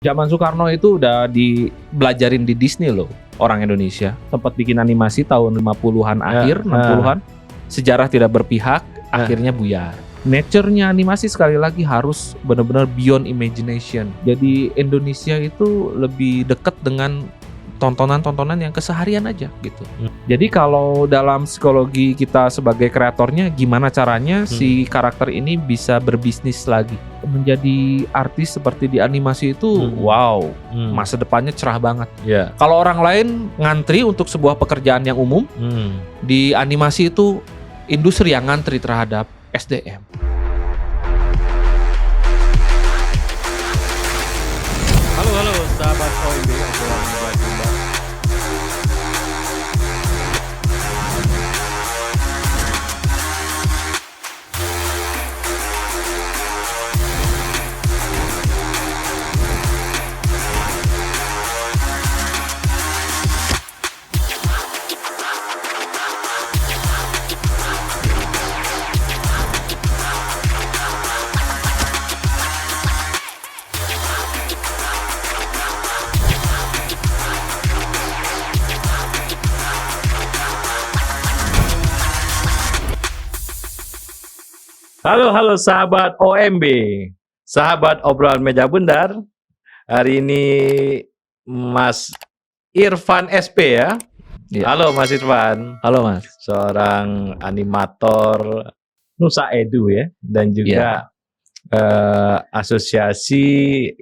Zaman Soekarno itu udah dibelajarin di Disney loh, orang Indonesia. Sempat bikin animasi tahun 50-an akhir, 60-an. Sejarah tidak berpihak, akhirnya buyar. Nature-nya animasi sekali lagi harus benar-benar beyond imagination. Jadi Indonesia itu lebih dekat dengan tontonan-tontonan yang keseharian aja gitu. Jadi kalau dalam psikologi kita sebagai kreatornya, gimana caranya si karakter ini bisa berbisnis lagi? Menjadi artis seperti di animasi itu, wow, masa depannya cerah banget. Ya. Kalau orang lain ngantri untuk sebuah pekerjaan yang umum, di animasi itu industri yang ngantri terhadap SDM. Halo sahabat OMB, obrolan Muda Jumbo. Halo sahabat OMB, sahabat obrolan meja bundar. Hari ini Mas Irfan SP ya. Ya. Halo Mas Irfan, Halo Mas. seorang animator Nusa Edu ya, dan juga Asosiasi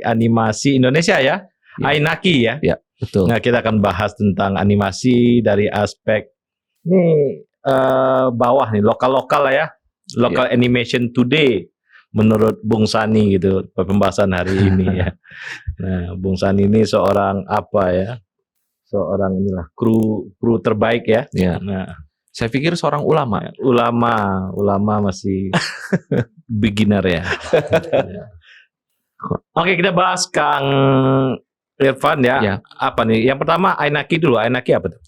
Animasi Indonesia ya, AINAKI ya. Ya, betul. Nah, kita akan bahas tentang animasi dari aspek ini bawah nih, lokal-lokal lah ya. Local animation today menurut Bung Sani gitu pembahasan hari ini ya. Nah, Bung Sani ini seorang apa ya? Seorang inilah kru terbaik ya. Ya. Nah, Saya pikir seorang ulama. ulama masih beginner ya. Ya. Oke, kita bahas Kang Irfan ya. Ya. Apa nih? Yang pertama AINAKI dulu. AINAKI apa tuh?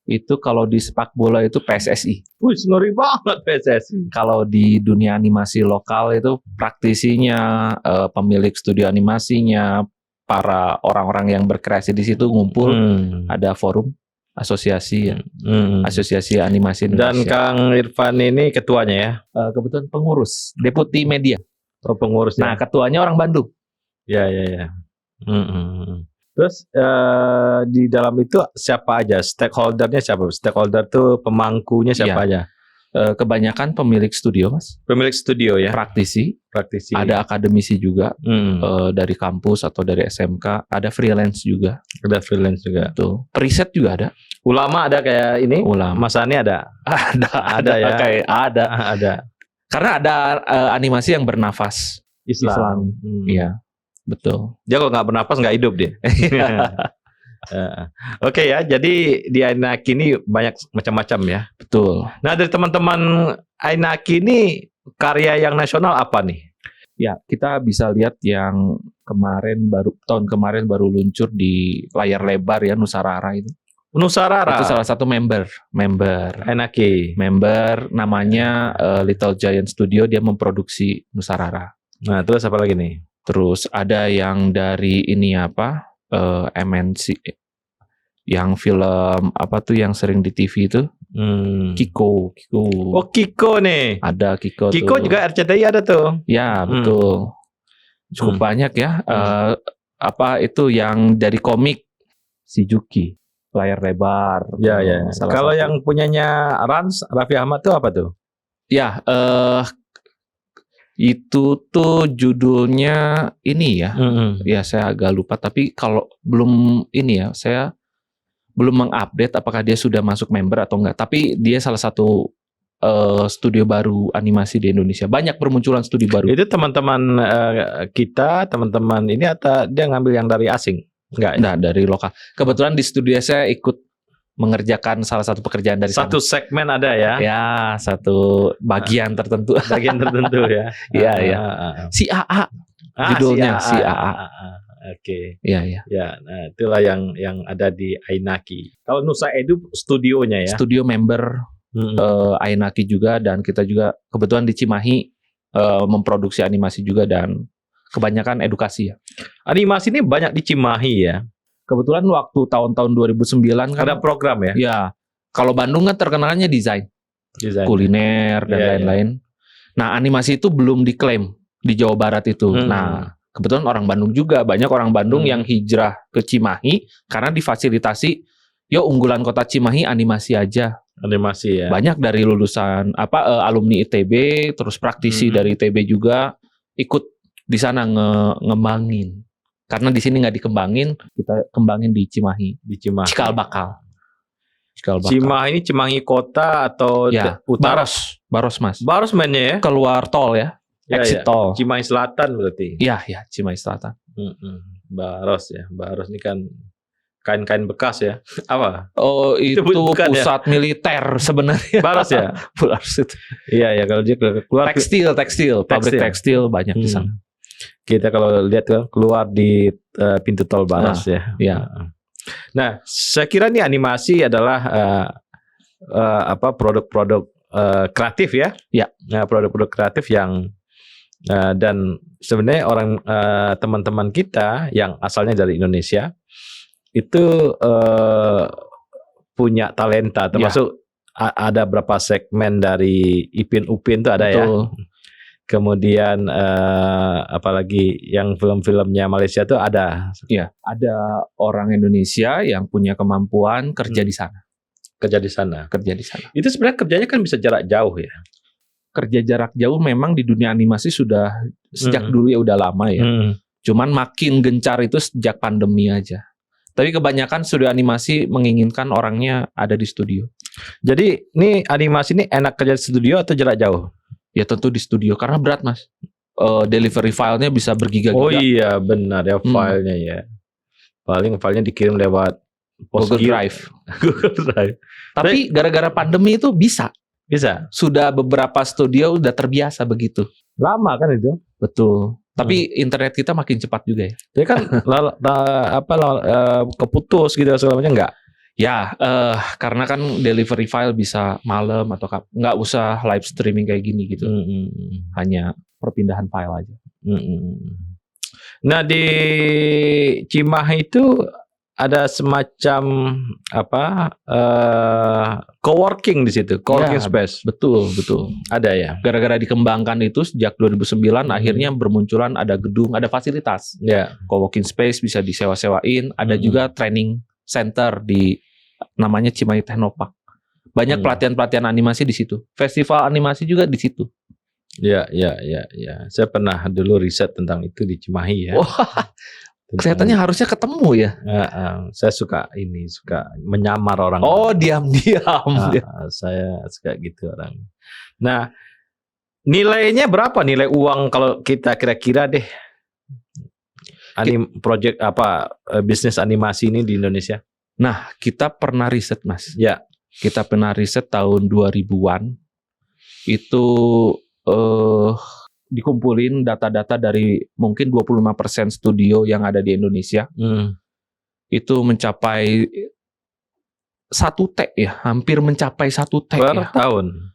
Itu kalau di sepak bola itu PSSI. Wih, ngeri banget PSSI. Kalau di dunia animasi lokal itu praktisinya, pemilik studio animasinya, para orang-orang yang berkreasi di situ ngumpul, ada forum asosiasi ya, Asosiasi Animasi Dan Indonesia. Kang Irfan ini ketuanya ya. Kebetulan pengurus, deputi media. Oh, pengurusnya. Nah, ketuanya orang Bandung. Ya. Terus di dalam itu siapa aja? Stakeholdernya siapa? Stakeholder tuh pemangkunya siapa aja? Kebanyakan pemilik studio, Mas. Pemilik studio ya, Praktisi, praktisi. ada akademisi juga, dari kampus atau dari SMK, ada freelance juga. Ada freelance juga. Tuh. Periset juga ada. Ulama ada kayak ini? Ulama. Mas Ani ada? Ada ya. Kayak ada. Ada. Karena ada animasi yang bernafas Islam. Iya, betul. Dia kalau nggak bernapas nggak hidup dia. Oke ya, jadi di AINAKI ini banyak macam-macam ya. Betul. Nah, dari teman-teman AINAKI ini karya yang nasional apa nih? Ya, kita bisa lihat yang tahun kemarin baru luncur di layar lebar ya, Nusarara itu. Nusarara. Itu salah satu member AINAKI. Member namanya Little Giant Studio, dia memproduksi Nusarara. Nah, terus apa lagi nih? Terus ada yang dari ini MNC, yang film apa tuh yang sering di TV itu, Kiko. Oh, Kiko nih. Ada Kiko. Kiko tuh. juga RCTI ada tuh. Ya, betul. Cukup banyak ya. Apa itu yang dari komik si Juki, layar lebar. Ya. Kalau satu. yang punyanya Raffi Ahmad tuh apa tuh? Ya, itu tuh judulnya ini ya. Ya, saya agak lupa, tapi kalau belum ini ya, saya belum mengupdate apakah dia sudah masuk member atau enggak. Tapi dia salah satu studio baru animasi di Indonesia. Banyak bermunculan studio baru. Itu teman-teman kita, teman-teman ini atau dia ngambil yang dari asing? Enggak. Nah, dari lokal. Kebetulan di studio saya ikut mengerjakan salah satu pekerjaan dari satu sana. segmen ada ya? Ya, satu bagian tertentu. Bagian tertentu ya? Iya. Si AA. Judulnya si AA. Oke. Iya. Ya, nah itulah yang ada di AINAKI. Kalau Nusa Edu studionya ya? Studio member AINAKI juga, dan kita juga kebetulan di Cimahi memproduksi animasi juga, dan kebanyakan edukasi ya. Animasi ini banyak di Cimahi ya. Kebetulan waktu tahun-tahun 2009 kan Ada program ya. ya, kalau Bandung kan terkenalnya desain, kuliner dan Iya, lain-lain. Nah, animasi itu belum diklaim di Jawa Barat itu. Hmm. Nah, kebetulan orang Bandung juga, banyak orang Bandung yang hijrah ke Cimahi karena difasilitasi, yuk unggulan kota Cimahi animasi aja. Animasi ya. Banyak dari lulusan alumni ITB, terus praktisi dari ITB juga ikut di sana ngembangin. Karena di sini nggak dikembangin, kita kembangin di Cimahi. Di Cimahi. Cikal bakal. Cimahi ini Cimahi kota atau Ya, utara? Baros Mas. Baros mainnya ya. Keluar tol ya, Ya, exit ya. tol. Cimahi Selatan berarti. Iya, Cimahi Selatan. Baros ya. Baros ini kan kain-kain bekas ya. Apa? Oh, itu bukan ya? pusat militer sebenarnya. Baros ya. Baros itu. Iya ya, kalau dia keluar Tekstil, pabrik tekstil banyak di sana. Kita kalau lihat keluar di pintu tol Baros ya. Iya. Nah, saya kira nih animasi adalah produk-produk kreatif ya. Ya. Nah, produk-produk kreatif yang dan sebenarnya teman-teman kita yang asalnya dari Indonesia itu punya talenta, termasuk ada berapa segmen dari Ipin Upin itu ada. Betul. Ya. Kemudian apalagi yang film-filmnya Malaysia itu ada. Iya, ada orang Indonesia yang punya kemampuan kerja di sana. Kerja di sana. Itu sebenarnya kerjanya kan bisa jarak jauh ya. Kerja jarak jauh memang di dunia animasi sudah sejak dulu ya, udah lama ya. Cuman makin gencar itu sejak pandemi aja. Tapi kebanyakan studio animasi menginginkan orangnya ada di studio. Jadi ini animasi ini enak kerja di studio atau jarak jauh? Ya tentu di studio karena berat Mas. Delivery filenya bisa bergiga-giga. Oh iya benar ya, filenya ya. Paling filenya dikirim lewat Google Drive. Google Drive. Tapi gara-gara pandemi itu bisa. Sudah beberapa studio udah terbiasa begitu. Lama kan itu? Betul. Tapi internet kita makin cepat juga ya. Jadi kan keputus gitu segala macam enggak? Ya, karena kan delivery file bisa malam atau nggak usah live streaming kayak gini gitu. Hanya perpindahan file aja. Nah di Cimahi itu ada semacam coworking di situ, coworking space. Betul. Ada ya. Gara-gara dikembangkan itu sejak 2009 akhirnya bermunculan ada gedung, ada fasilitas. Ya. Coworking space bisa disewa-sewain, ada juga training center di namanya Cimahi Technopark. Banyak pelatihan-pelatihan animasi di situ. Festival animasi juga di situ. Ya. Saya pernah dulu riset tentang itu di Cimahi ya. Wah, kelihatannya harusnya ketemu ya. Saya suka menyamar orang. Oh, diam-diam. Saya suka gitu orang. Nah, nilainya berapa nilai uang kalau kita kira-kira deh? Project bisnis animasi ini di Indonesia? Nah, kita pernah riset, Mas. Ya. Kita pernah riset tahun 2000-an. Itu dikumpulin data-data dari mungkin 25% studio yang ada di Indonesia. Itu mencapai 1 T ya, hampir mencapai 1 T per tahun.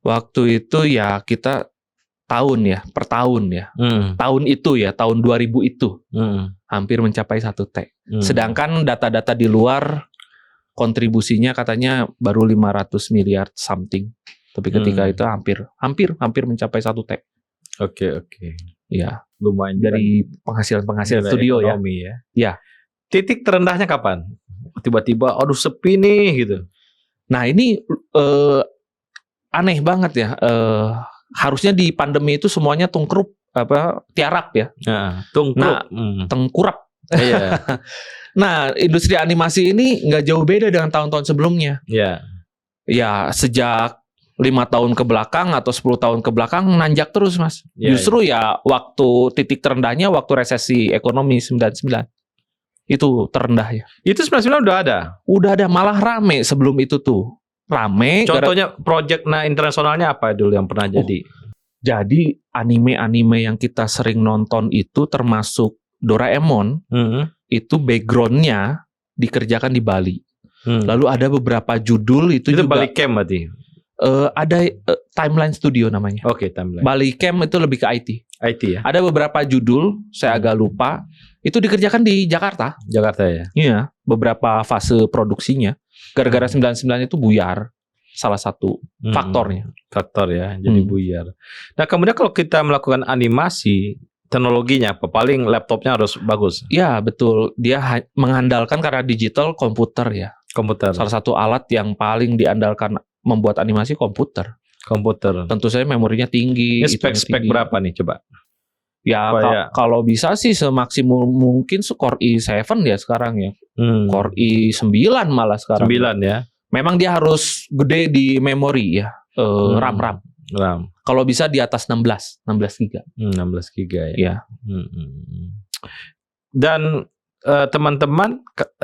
Waktu itu ya kita per tahun ya. Tahun itu ya, tahun 2000 itu. Hampir mencapai 1 T. Sedangkan data-data di luar kontribusinya katanya baru 500 miliar something. Tapi ketika itu hampir mencapai 1 T. Oke. Ya, lumayan dari penghasilan studio ya. Ya. Titik terendahnya kapan? Tiba-tiba aduh sepi nih gitu. Nah, ini aneh banget ya. Harusnya di pandemi itu semuanya tiarap ya. Tengkurap. Iya. Nah, industri animasi ini nggak jauh beda dengan tahun-tahun sebelumnya. Iya. Ya, sejak 5 tahun ke belakang atau 10 tahun ke belakang nanjak terus, Mas. Justru ya waktu titik terendahnya waktu resesi ekonomi 99. Itu terendah ya. Itu 99 udah ada? Udah ada, malah rame sebelum itu tuh. Rame. Contohnya project internasionalnya apa dulu yang pernah jadi? Jadi anime-anime yang kita sering nonton itu termasuk Doraemon, itu backgroundnya dikerjakan di Bali. Lalu ada beberapa judul itu juga. Bali Camp berarti? Ada Timeline Studio namanya. Oke, Timeline. Bali Camp itu lebih ke IT. IT ya. Ada beberapa judul, saya agak lupa, itu dikerjakan di Jakarta. Jakarta ya. Iya, beberapa fase produksinya. Gara-gara 99 itu buyar, salah satu faktornya. Faktor ya, jadi buyar. Nah kemudian kalau kita melakukan animasi, teknologinya apa? Paling laptopnya harus bagus. Ya betul, dia mengandalkan karena digital komputer ya. Komputer. Salah satu alat yang paling diandalkan membuat animasi komputer. Tentu saja memorinya tinggi. Ini spek berapa nih coba? Ya kalau bisa sih semaksimum mungkin Core i7 ya sekarang ya. Core i9 malah sekarang. 9 ya. Memang dia harus gede di memori ya. RAM. Kalau bisa di atas 16 GB. 16 GB ya. Ya. Dan teman-teman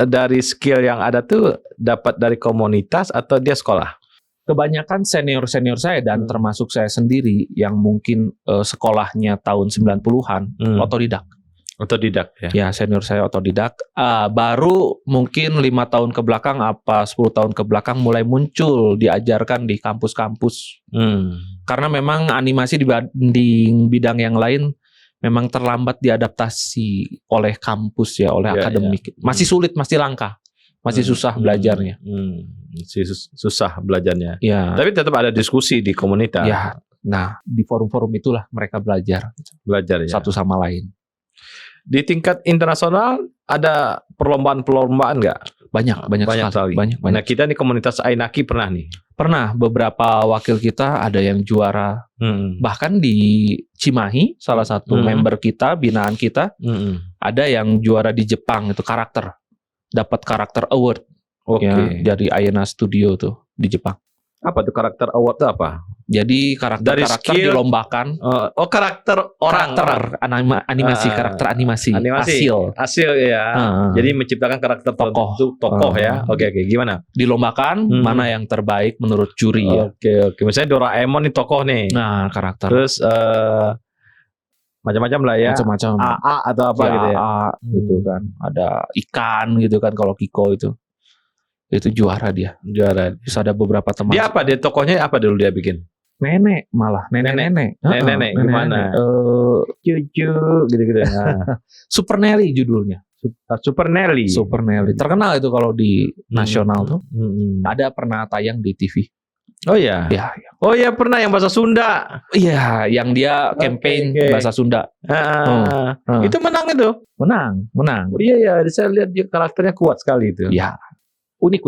dari skill yang ada tuh dapat dari komunitas atau dia sekolah? Kebanyakan senior-senior saya dan termasuk saya sendiri yang mungkin sekolahnya tahun 90-an otodidak. Otodidak ya. Ya, senior saya otodidak. Baru mungkin 5 tahun ke belakang 10 tahun ke belakang mulai muncul diajarkan di kampus-kampus. Karena memang animasi dibanding bidang yang lain memang terlambat diadaptasi oleh kampus ya, oleh akademik. Masih sulit, masih langka. Masih susah belajarnya. Masih susah belajarnya. Ya. Tapi tetap ada diskusi di komunitas. Ya. Nah, di forum-forum itulah mereka belajar. Belajar ya. Satu sama lain. Di tingkat internasional ada perlombaan-perlombaan nggak? Banyak sekali. Banyak. Nah, kita nih komunitas Ainaki pernah nih. Pernah, beberapa wakil kita ada yang juara. Bahkan di Cimahi, salah satu member kita, binaan kita, ada yang juara di Jepang, itu karakter. Dapat karakter award. Ya, dari Ayana Studio tuh di Jepang. Apa tuh karakter award itu apa? Jadi karakter dilombakan. Karakter orang. Animasi, karakter animasi. Hasil ya. Jadi menciptakan karakter tokoh ya. Oke. Gimana? Dilombakan mana yang terbaik menurut juri ya. Oke. Misalnya Doraemon nih tokoh nih. Nah, karakter. Terus macam-macam lah ya. Macam-macam. AA atau apa gitu ya. AA gitu kan. Ada ikan gitu kan kalau Kiko itu. Itu juara dia. Terus ada beberapa teman. Dia apa? Dia tokohnya apa dulu dia bikin? Nenek malah. Nenek. Gimana? Cucu gitu-gitu. Nah. Super Nelly judulnya. Super Nelly. Terkenal itu kalau di nasional tuh. Ada pernah tayang di TV. Oh ya. Oh ya pernah yang bahasa Sunda. Iya, yang dia campaign bahasa Sunda. Itu menang itu. Menang. Iya, saya lihat dia karakternya kuat sekali itu. Ya. Unik.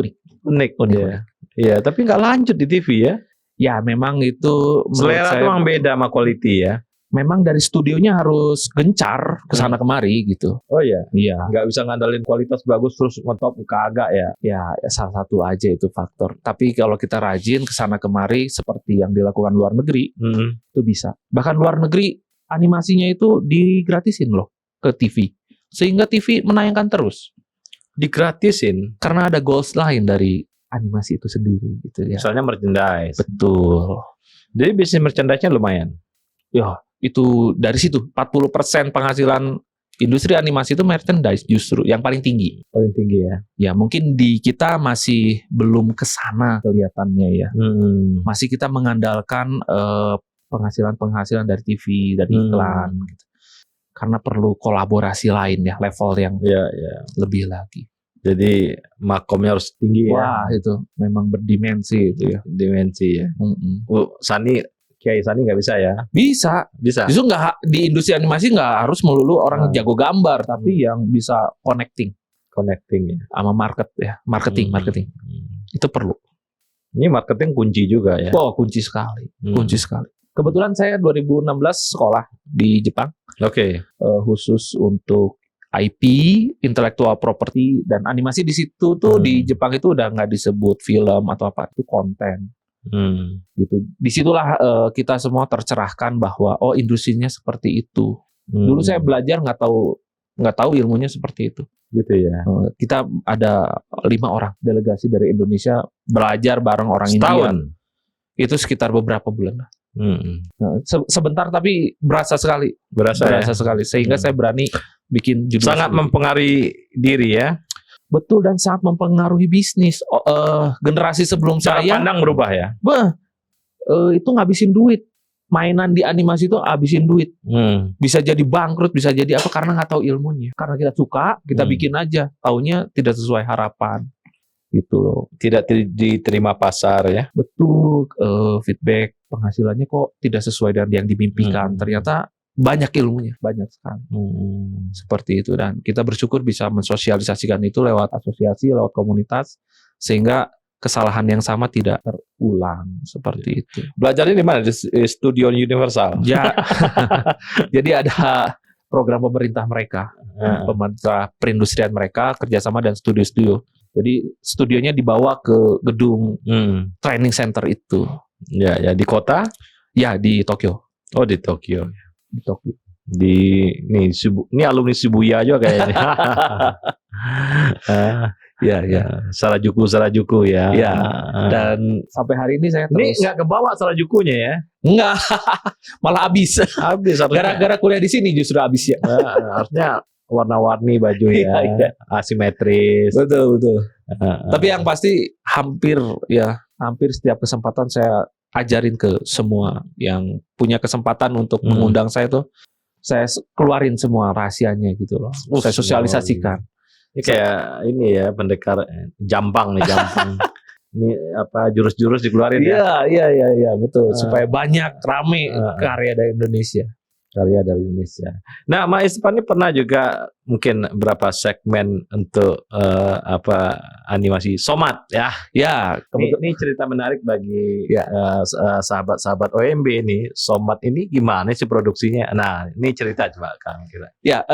Iya, tapi nggak lanjut di TV ya. Ya, memang itu selera itu memang beda sama quality ya. Memang dari studionya harus gencar kesana kemari gitu. Oh iya. Iya. Nggak bisa ngandalin kualitas bagus terus ngetop kagak ya. Ya, salah satu aja itu faktor. Tapi kalau kita rajin kesana kemari seperti yang dilakukan luar negeri, itu bisa. Bahkan luar negeri animasinya itu digratisin loh ke TV, sehingga TV menayangkan terus. Digratisin karena ada goals lain dari animasi itu sendiri gitu ya. Misalnya merchandise. Betul. Jadi bisnis merchandise-nya lumayan. Ya, itu dari situ 40% penghasilan industri animasi itu merchandise justru yang paling tinggi. Paling tinggi ya. Ya, mungkin di kita masih belum kesana kelihatannya ya. Masih kita mengandalkan penghasilan dari TV, dari iklan gitu. Karena perlu kolaborasi lain ya, level yang lebih lagi. Jadi makomnya harus tinggi ya. Wah, itu memang berdimensi itu ya. Dimensi ya. Kiai Sani nggak bisa ya? Bisa. Justru nggak di industri animasi nggak harus melulu orang jago gambar, tapi yang bisa connecting ya. Sama marketing. Itu perlu. Ini marketing kunci juga ya. Oh, kunci sekali. Kebetulan saya 2016 sekolah di Jepang. Oke. Khusus untuk IP, intellectual property, dan animasi di situ tuh di Jepang itu udah nggak disebut film atau apa, itu konten. Gitu. Disitulah kita semua tercerahkan bahwa industrinya seperti itu. Dulu saya belajar nggak tahu ilmunya seperti itu. Gitu ya. Kita ada 5 orang delegasi dari Indonesia belajar bareng orang India. Itu sekitar beberapa bulan. Sebentar tapi berasa sekali. Berasa sekali. Sehingga saya berani bikin judul. Sangat mempengaruhi diri ya. Betul, dan sangat mempengaruhi bisnis. Generasi sebelum cara saya. Pandang berubah ya. Itu ngabisin duit. mainan di animasi itu habisin duit. Hmm. Bisa jadi bangkrut, bisa jadi apa karena nggak tahu ilmunya. Karena kita suka, kita bikin aja. Taunya tidak sesuai harapan. Gitu loh. Tidak diterima pasar ya. Betul, feedback penghasilannya kok tidak sesuai dengan yang dimimpikan. Ternyata banyak ilmunya, banyak sekali. Seperti itu, dan kita bersyukur bisa mensosialisasikan itu lewat asosiasi, lewat komunitas, sehingga kesalahan yang sama tidak terulang seperti itu. Belajarnya di mana? Di Studio Universal. Ya, jadi ada program pemerintah mereka, pemerintah perindustrian mereka kerjasama dan studio-studio. Jadi studionya dibawa ke gedung training center itu. Ya, ya di kota? Ya, di Tokyo. Oh, di Tokyo. Di Tokyo. Ini alumni Shibuya juga kayaknya. Ya. Sarajuku ya. Ya. Dan sampai hari ini saya Ini terus nggak kebawa Sarajukunya ya? enggak, malah habis. Habis. Gara-gara kuliah di sini justru habis ya. Harusnya warna-warni baju ya, Iya. asimetris. Betul. Tapi yang pasti hampir setiap kesempatan saya ajarin ke semua yang punya kesempatan untuk mengundang saya tuh, saya keluarin semua rahasianya gitu loh. Saya sosialisasikan. Ini kayak ini ya, pendekar Jampang nih, Jampang. Ini apa jurus-jurus dikeluarin ya? Iya, betul. Supaya banyak rame karya dari Indonesia. Karya dari Indonesia. Nah, Mas Ispan ini pernah juga mungkin berapa segmen untuk animasi Somat ya. Ya, Ini cerita menarik bagi sahabat-sahabat OMB ini. Somat ini gimana sih produksinya? Nah, ini cerita coba Kang kira. ya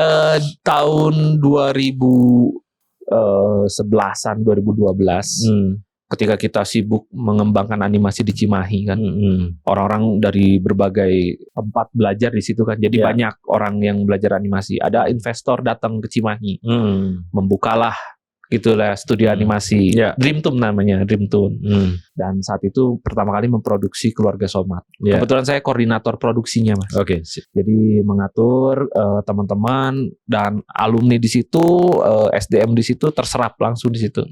tahun 2011-an 2012. Ketika kita sibuk mengembangkan animasi di Cimahi kan, orang-orang dari berbagai tempat belajar di situ kan, jadi banyak orang yang belajar animasi. Ada investor datang ke Cimahi, membukalah gitulah studio animasi, Dreamtune namanya, Dreamtune. Dan saat itu pertama kali memproduksi Keluarga Somat. Kebetulan saya koordinator produksinya, Mas. Oke. Jadi mengatur teman-teman dan alumni di situ, SDM di situ terserap langsung di situ.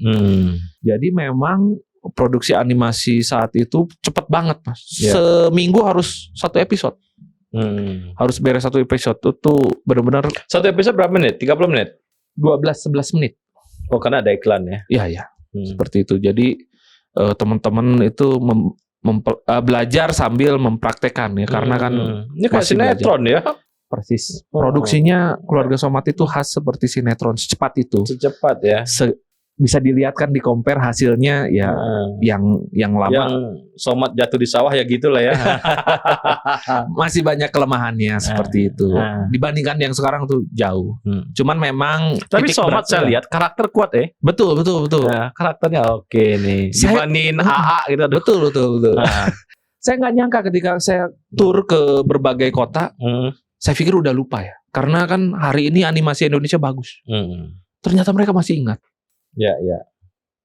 Jadi memang produksi animasi saat itu cepat banget, Mas. Seminggu harus 1 episode. Harus beres 1 episode. Itu benar-benar 1 episode berapa menit? 30 menit? 12-11 menit. Oh, karena ada iklan ya? Iya. Seperti itu. Jadi teman-teman itu belajar sambil mempraktekkan ya, karena kan ini kayak sinetron ya. Persis. Produksinya Keluarga Somat itu khas seperti sinetron, secepat itu. Secepat ya. Bisa dilihat kan, di compare hasilnya ya, yang lama. Yang Somat jatuh di sawah ya gitulah ya. Masih banyak kelemahannya seperti itu. Dibandingkan yang sekarang tuh jauh. Cuman memang tapi Somat saya lihat karakter kuat ya. Betul. Nah, karakternya oke nih. Dibandingin AA gitu. Betul. Saya nggak nyangka ketika saya tur ke berbagai kota, saya pikir udah lupa ya. Karena kan hari ini animasi Indonesia bagus. Ternyata mereka masih ingat. Ya.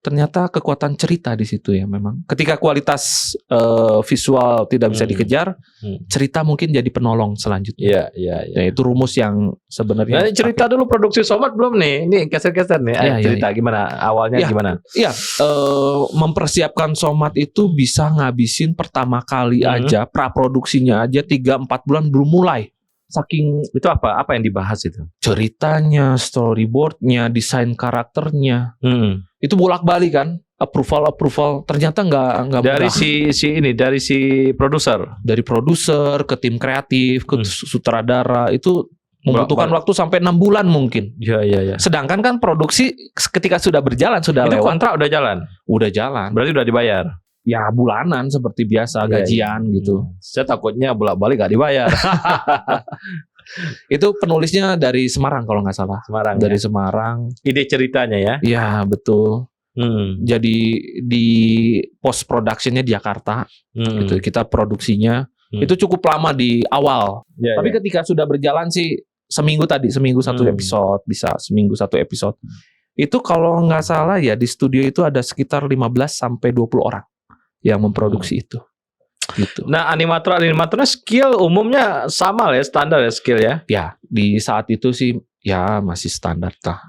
Ternyata kekuatan cerita di situ ya memang. Ketika kualitas visual tidak bisa dikejar, cerita mungkin jadi penolong selanjutnya. Iya. Ya, itu rumus yang sebenarnya. Nah, cerita dulu produksi Somat belum nih? Ini geser-geser nih. Cerita gimana? Awalnya gimana? Iya, mempersiapkan Somat itu bisa ngabisin pertama kali aja, praproduksinya aja 3-4 bulan belum mulai. Saking itu apa yang dibahas itu? Ceritanya, storyboardnya, desain karakternya, itu bolak-balik kan, approval. Ternyata nggak dari dari si produser, dari produser ke tim kreatif ke sutradara itu membutuhkan waktu sampai 6 bulan mungkin. Iya. Sedangkan kan produksi ketika sudah berjalan, sudah itu lewat. Kontrak udah jalan. Berarti udah dibayar. Ya bulanan seperti biasa, gajian gitu. Saya takutnya bolak-balik gak dibayar. Itu penulisnya dari Semarang kalau nggak salah. Dari Semarang. Ide ceritanya ya? Iya betul. Jadi di post productionnya di Jakarta. Gitu. Kita produksinya itu cukup lama di awal. Tapi ketika sudah berjalan sih seminggu 1 episode, bisa seminggu 1 episode. Itu kalau nggak salah ya di studio itu ada sekitar 15-20 orang yang memproduksi itu. Gitu. Nah, animatornya skill umumnya sama lah ya, standar ya skill ya. Ya, di saat itu sih ya masih standar lah.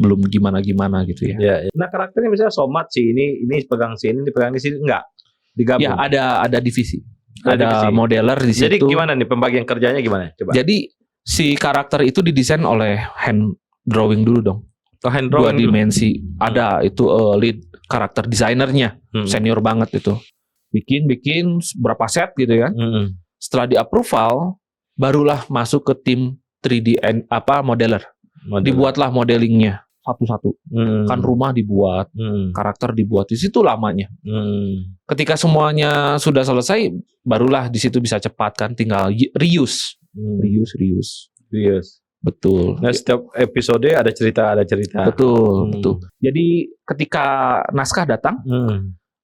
Belum gimana-gimana gitu ya. Nah, karakternya misalnya Somat sih ini pegang sini, ini pegang di sini enggak digabung. Ya, ada divisi. ada modeler di situ. Jadi gimana nih pembagian kerjanya gimana? Coba. Jadi si karakter itu didesain oleh hand drawing dulu dong. Hand Dua drawing dulu. dimensi. Ada itu lead karakter desainernya, senior banget itu. Bikin berapa set gitu kan. Setelah di approval, barulah masuk ke tim 3D modeler. Dibuatlah modelingnya satu-satu. Kan rumah dibuat, karakter dibuat, di situ lamanya. Ketika semuanya sudah selesai, barulah di situ bisa cepat kan, tinggal reuse. Betul. Nah, setiap episode ada cerita. Betul. Jadi ketika naskah datang,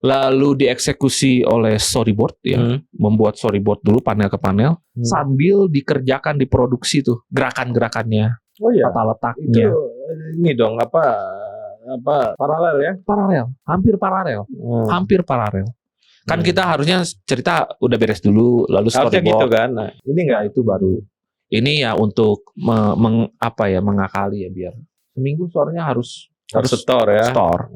lalu dieksekusi oleh storyboard ya, membuat storyboard dulu panel ke panel, sambil dikerjakan diproduksi tuh gerakan-gerakannya. Oh iya. Tata letaknya. Itu ini dong paralel ya? Hampir paralel. Kan kita harusnya cerita udah beres dulu, lalu Harusnya storyboard. gitu kan. Nah, ini enggak itu baru. Ini ya untuk mengakali ya, biar seminggu story-nya harus store ya. Store.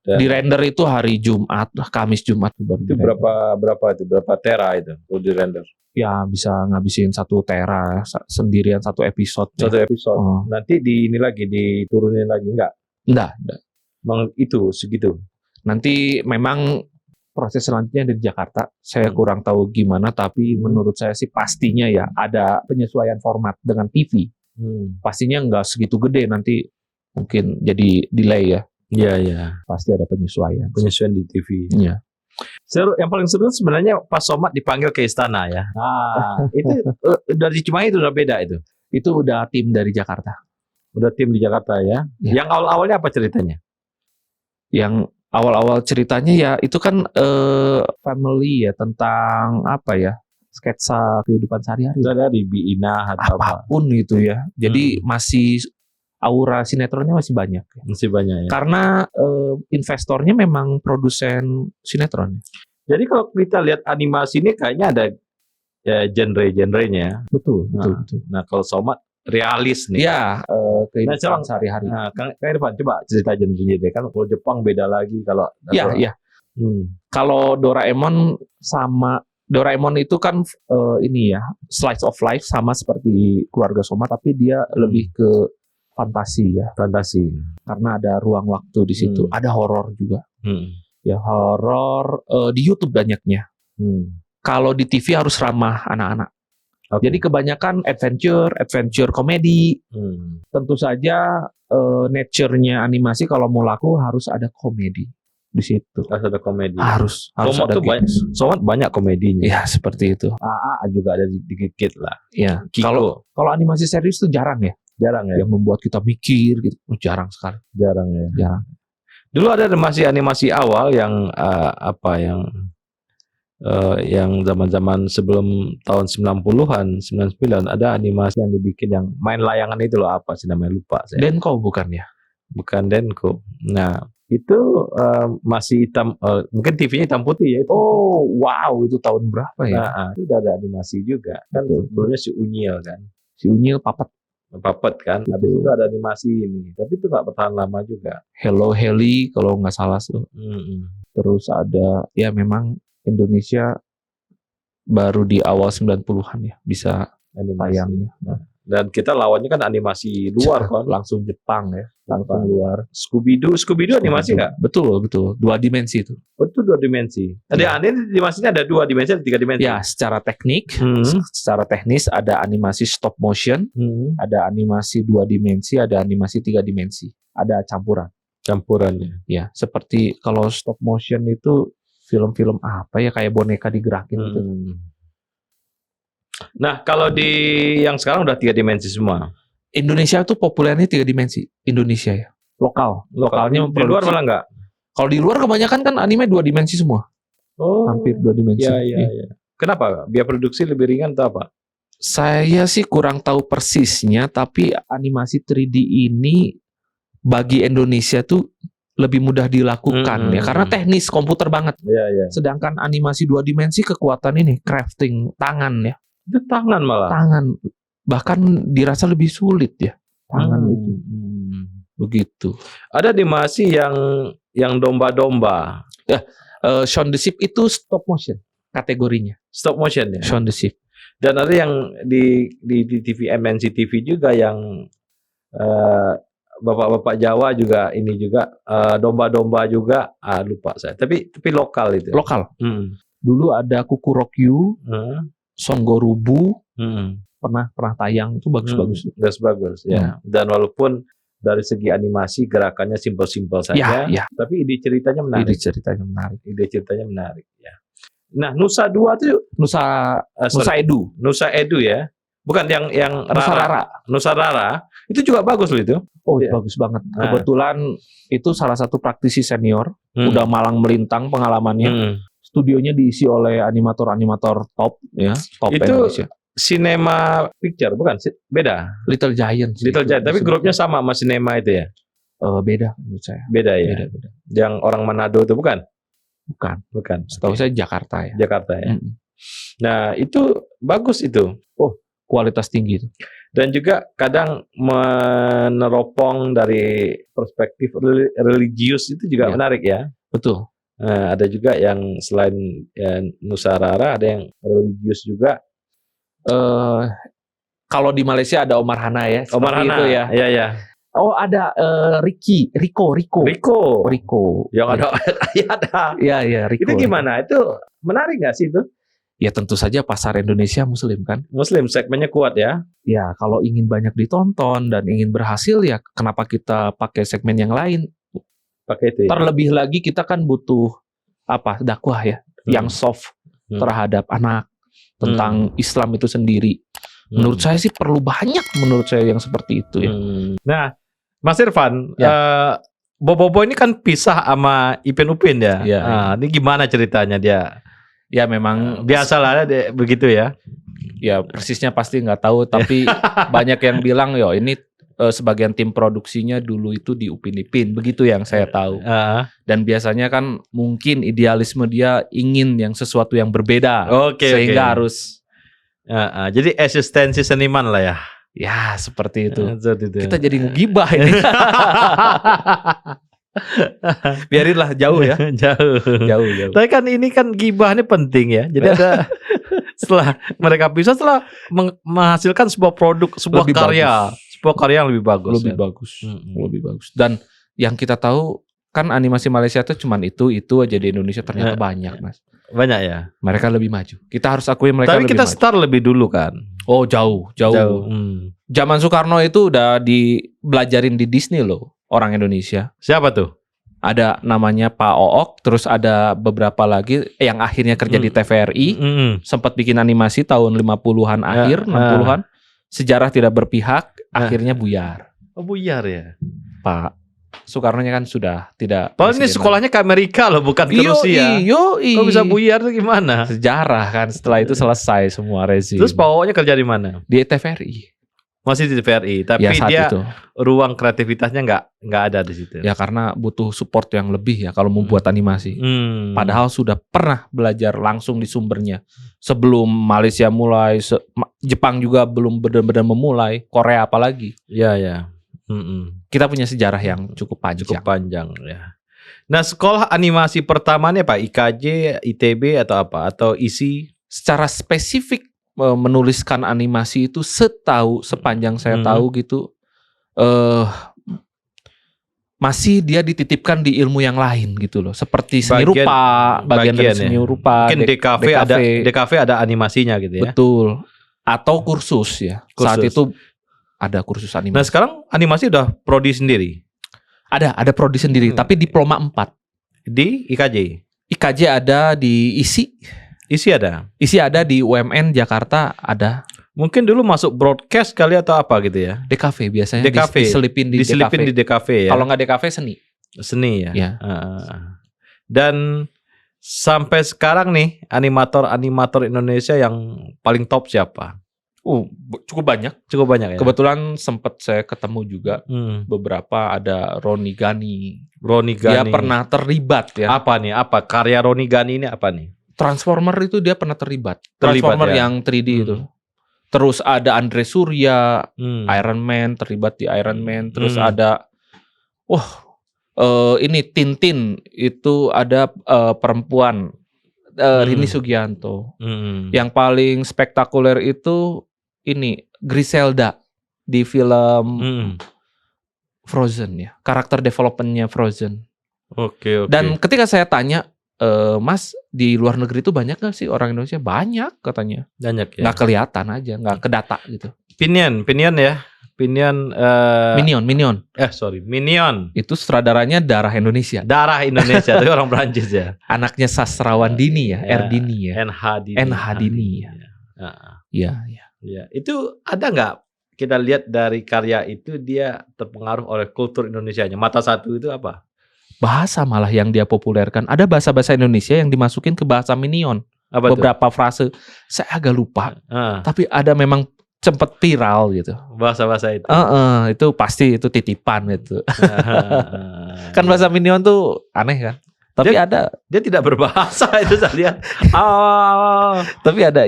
Di render itu hari Jumat, Kamis Jumat baru. Itu berapa tera itu kalau di render? Ya bisa ngabisin 1 tera sendirian satu episode. Nanti ini lagi diturunin lagi enggak? Enggak. Itu segitu. Nanti memang proses selanjutnya di Jakarta. Saya kurang tahu gimana, tapi menurut saya sih pastinya ya ada penyesuaian format dengan TV. Pastinya enggak segitu gede, nanti mungkin jadi delay ya. Iya. Pasti ada penyesuaian di TV. Iya. Yang paling seru sebenarnya pas Somat dipanggil ke istana ya. Nah, itu dari Cimahi itu udah beda itu. Itu udah tim dari Jakarta. Udah tim di Jakarta ya. Yang awal-awalnya apa ceritanya? Yang awal-awal ceritanya ya itu kan family ya, tentang sketsa kehidupan sehari-hari. Ada di Biina atau apapun gitu ya. Jadi masih aura sinetronnya masih banyak. Masih banyak ya. Karena investornya memang produsen sinetron. Jadi kalau kita lihat animasi ini kayaknya ada genre-genrenya. Betul. Nah, kalau Somat realis nih. Ya, kehidupan sehari-hari. Nah, Kang Irfan coba cerita genre-genre kan kalau Jepang beda lagi kalau Iya. Kalau Doraemon itu kan ini ya, slice of life sama seperti keluarga Somat, tapi dia lebih ke fantasi. Karena ada ruang waktu di situ. Ada horor juga. Ya, horor di YouTube banyaknya. Kalau di TV harus ramah anak-anak. Jadi kebanyakan adventure komedi. Tentu saja nature-nya animasi kalau mau laku harus ada komedi di situ. Harus ada komedi. Harus ada Somat banyak komedinya. Ya, seperti itu. AA juga ada dikit lah. Ya. Kalau animasi serius itu jarang ya. Yang membuat kita mikir gitu. Jarang sekali. Jarang. Dulu ada animasi awal yang yang zaman-zaman sebelum tahun 90-an, 99 ada animasi yang dibikin yang main layangan itu loh, apa sih namanya, lupa saya. Denko bukan ya? Bukan Denko. Nah, itu masih hitam, mungkin TV-nya hitam putih ya itu. Oh, wow, itu tahun berapa ya? Nah, itu udah ada animasi juga. Kan sebelumnya si Unyil kan. Si Unyil Papet kan. Habis itu ada animasi ini. Tapi itu nggak bertahan lama juga. Hello Heli kalau nggak salah tuh. Terus ada, ya memang Indonesia baru di awal 90-an ya bisa tayangnya. Dan kita lawannya kan animasi luar kan. Langsung Jepang ya. Langsung luar. Scooby-Doo animasi nggak? Betul. 2 dimensi itu. Betul, 2 dimensi. Animasinya ada 2 dimensi, ada 3 dimensi. Ya, secara teknis ada animasi stop motion, ada animasi 2 dimensi, ada animasi 3 dimensi. Ada campuran. Ya, seperti kalau stop motion itu film-film apa ya, kayak boneka digerakin gitu. Nah, kalau di yang sekarang udah 3 dimensi semua. Indonesia tuh populernya 3 dimensi. Indonesia ya. Lokalnya di luar malah enggak. Kalau di luar kebanyakan kan anime 2 dimensi semua. Hampir 2 dimensi. Iya. Kenapa? Biar produksi lebih ringan atau apa? Saya sih kurang tahu persisnya, tapi animasi 3D ini bagi Indonesia tuh lebih mudah dilakukan ya, karena teknis komputer banget. Sedangkan animasi 2 dimensi kekuatan ini crafting tangan ya. Itu tangan malah. Bahkan dirasa lebih sulit ya tangan itu. Begitu. Ada animasi yang domba-domba. Shaun the Sheep itu stop motion. kategorinya. Stop motion ya. Shaun the Sheep. Dan ada yang di TV MNC TV juga yang bapak-bapak Jawa juga ini juga domba-domba juga lupa saya. Tapi lokal itu. Lokal. Dulu ada Kukurokyu, Songorubu, pernah tayang, itu bagus-bagus. Bagus ya. Dan walaupun dari segi animasi gerakannya simpel-simpel saja, Ya. tapi ide ceritanya menarik. Ide ceritanya menarik ya. Nah, Nusa Dua itu Nusa Edu. Nusa Edu ya. Bukan yang Nusa Rara. Nusa Rara itu juga bagus loh itu. Oh, Ya. bagus banget. Kebetulan itu salah satu praktisi senior, udah malang melintang pengalamannya. Studionya diisi oleh animator-animator top ya, top Itu Indonesia. Cinema Picture bukan? Beda. Little Giant sih. Little Giant, tapi grupnya sama Cinema itu ya. Beda menurut saya. Beda ya. Beda. Yang orang Manado itu bukan? Bukan. Setahu saya Jakarta ya. Jakarta ya. Nah, itu bagus itu. Kualitas tinggi itu. Dan juga kadang meneropong dari perspektif religius itu juga Ya. menarik ya. Betul. Ada juga yang selain Nusa Rara ada yang religius juga. Kalau di Malaysia ada Omar Hana ya. Omar Hana itu ya. Iya. Oh, ada Rico. Yang ada ada. Iya, Rico. Itu gimana? Itu menarik nggak sih itu? Ya tentu saja pasar Indonesia Muslim kan. Muslim segmennya kuat ya. Ya kalau ingin banyak ditonton dan ingin berhasil ya kenapa kita pakai segmen yang lain? Pakai itu ya. Terlebih lagi kita kan butuh dakwah ya, yang soft terhadap anak tentang Islam itu sendiri. Menurut saya sih perlu banyak yang seperti itu ya. Nah, Mas Irfan, Ya. Bobo ini kan pisah sama Ipin Upin ya. Ya. Ini gimana ceritanya dia? Ya memang Biasalah begitu ya. ya persisnya pasti nggak tahu, tapi banyak yang bilang ini sebagian tim produksinya dulu itu di Upin Ipin, begitu yang saya tahu. Dan biasanya kan mungkin idealisme dia ingin yang sesuatu yang berbeda, sehingga harus. Jadi eksistensi seniman lah ya. Ya seperti itu. Itu. Kita jadi ngegibah ini. Biarinlah jauh ya. Jauh. Tapi kan ini kan gibah ini penting ya. Jadi ada setelah mereka bisa menghasilkan sebuah produk, sebuah Lebih karya. Sebuah karya yang lebih bagus. Lebih bagus. Dan yang kita tahu kan animasi Malaysia itu cuman itu aja di Indonesia, ternyata banyak, Mas. Banyak ya. Mereka lebih maju. Kita harus akui mereka Tapi lebih kita maju. start lebih dulu kan. Oh, jauh. Zaman Soekarno itu udah dibelajarin di Disney loh, orang Indonesia. Siapa tuh? Ada namanya Pak Ook, terus ada beberapa lagi yang akhirnya kerja di TVRI, sempat bikin animasi tahun 50-an akhir, 60-an. Sejarah tidak berpihak, akhirnya buyar. Oh, buyar ya. Pak Soekarno-nya kan sudah tidak. Padahal ini sekolahnya ke Amerika loh, bukan ke Rusia. Kok bisa buyar tuh gimana? Sejarah kan, setelah itu selesai semua rezim. Terus Pak Ooknya kerja di mana? Di TVRI. Masih di TVRI, tapi Ya, saat dia itu. ruang kreativitasnya nggak ada di situ. Ya karena butuh support yang lebih ya kalau mau buat animasi. Padahal sudah pernah belajar langsung di sumbernya. Sebelum Malaysia mulai, Jepang juga belum benar-benar memulai, Korea apalagi. Ya. Kita punya sejarah yang cukup panjang. Ya. Nah, sekolah animasi pertamanya Pak IKJ, ITB atau apa? Atau ISI? Secara spesifik menuliskan animasi itu sepanjang saya tahu gitu, masih dia dititipkan di ilmu yang lain gitu loh, seperti seni rupa, bagian dari seni rupa. Mungkin DKV ada animasinya gitu ya. Betul. Atau kursus ya. Saat itu ada kursus animasi. Nah, sekarang animasi udah prodi sendiri. Ada prodi sendiri, tapi diploma 4. Di IKJ. IKJ ada di ISI. ISI ada di UMN Jakarta ada. Mungkin dulu masuk broadcast kali atau apa gitu ya. DKV biasanya diselipin di DKV ya. Kalau nggak DKV seni ya. Dan sampai sekarang nih animator Indonesia yang paling top siapa? Cukup banyak ya. Kebetulan sempat saya ketemu juga beberapa. Ada Roni Gani. Dia pernah terlibat ya. Apa karya Roni Gani ini apa nih? Transformer itu dia pernah terlibat Transformer ya? Yang 3D itu. Terus ada Andre Surya, Iron Man, terlibat di Iron Man. Terus ada ini Tintin, itu ada perempuan Rini Sugianto. Hmm. Yang paling spektakuler itu ini Griselda di film Frozen ya. Karakter developmentnya Frozen. Oke. Dan ketika saya tanya, Mas di luar negeri itu banyak gak sih orang Indonesia? Banyak katanya. Banyak ya. Nggak kelihatan aja, nggak kedata gitu. Pinion ya. Minion. Minion. Itu sutradaranya Darah Indonesia. Darah Indonesia, itu orang Prancis ya. Anaknya sastrawan Dini ya, Erdini ya. NH Dini. Iya. Ya, itu ada nggak kita lihat dari karya itu dia terpengaruh oleh kultur Indonesianya? Mata Satu itu apa? Bahasa malah yang dia populerkan. Ada bahasa-bahasa Indonesia yang dimasukin ke bahasa Minion. Apa beberapa frase saya agak lupa. Tapi ada memang sempat viral gitu. Bahasa-bahasa itu. Itu pasti itu titipan itu. Kan bahasa Minion tuh aneh kan. Tapi dia tidak berbahasa itu saya lihat. Tapi ada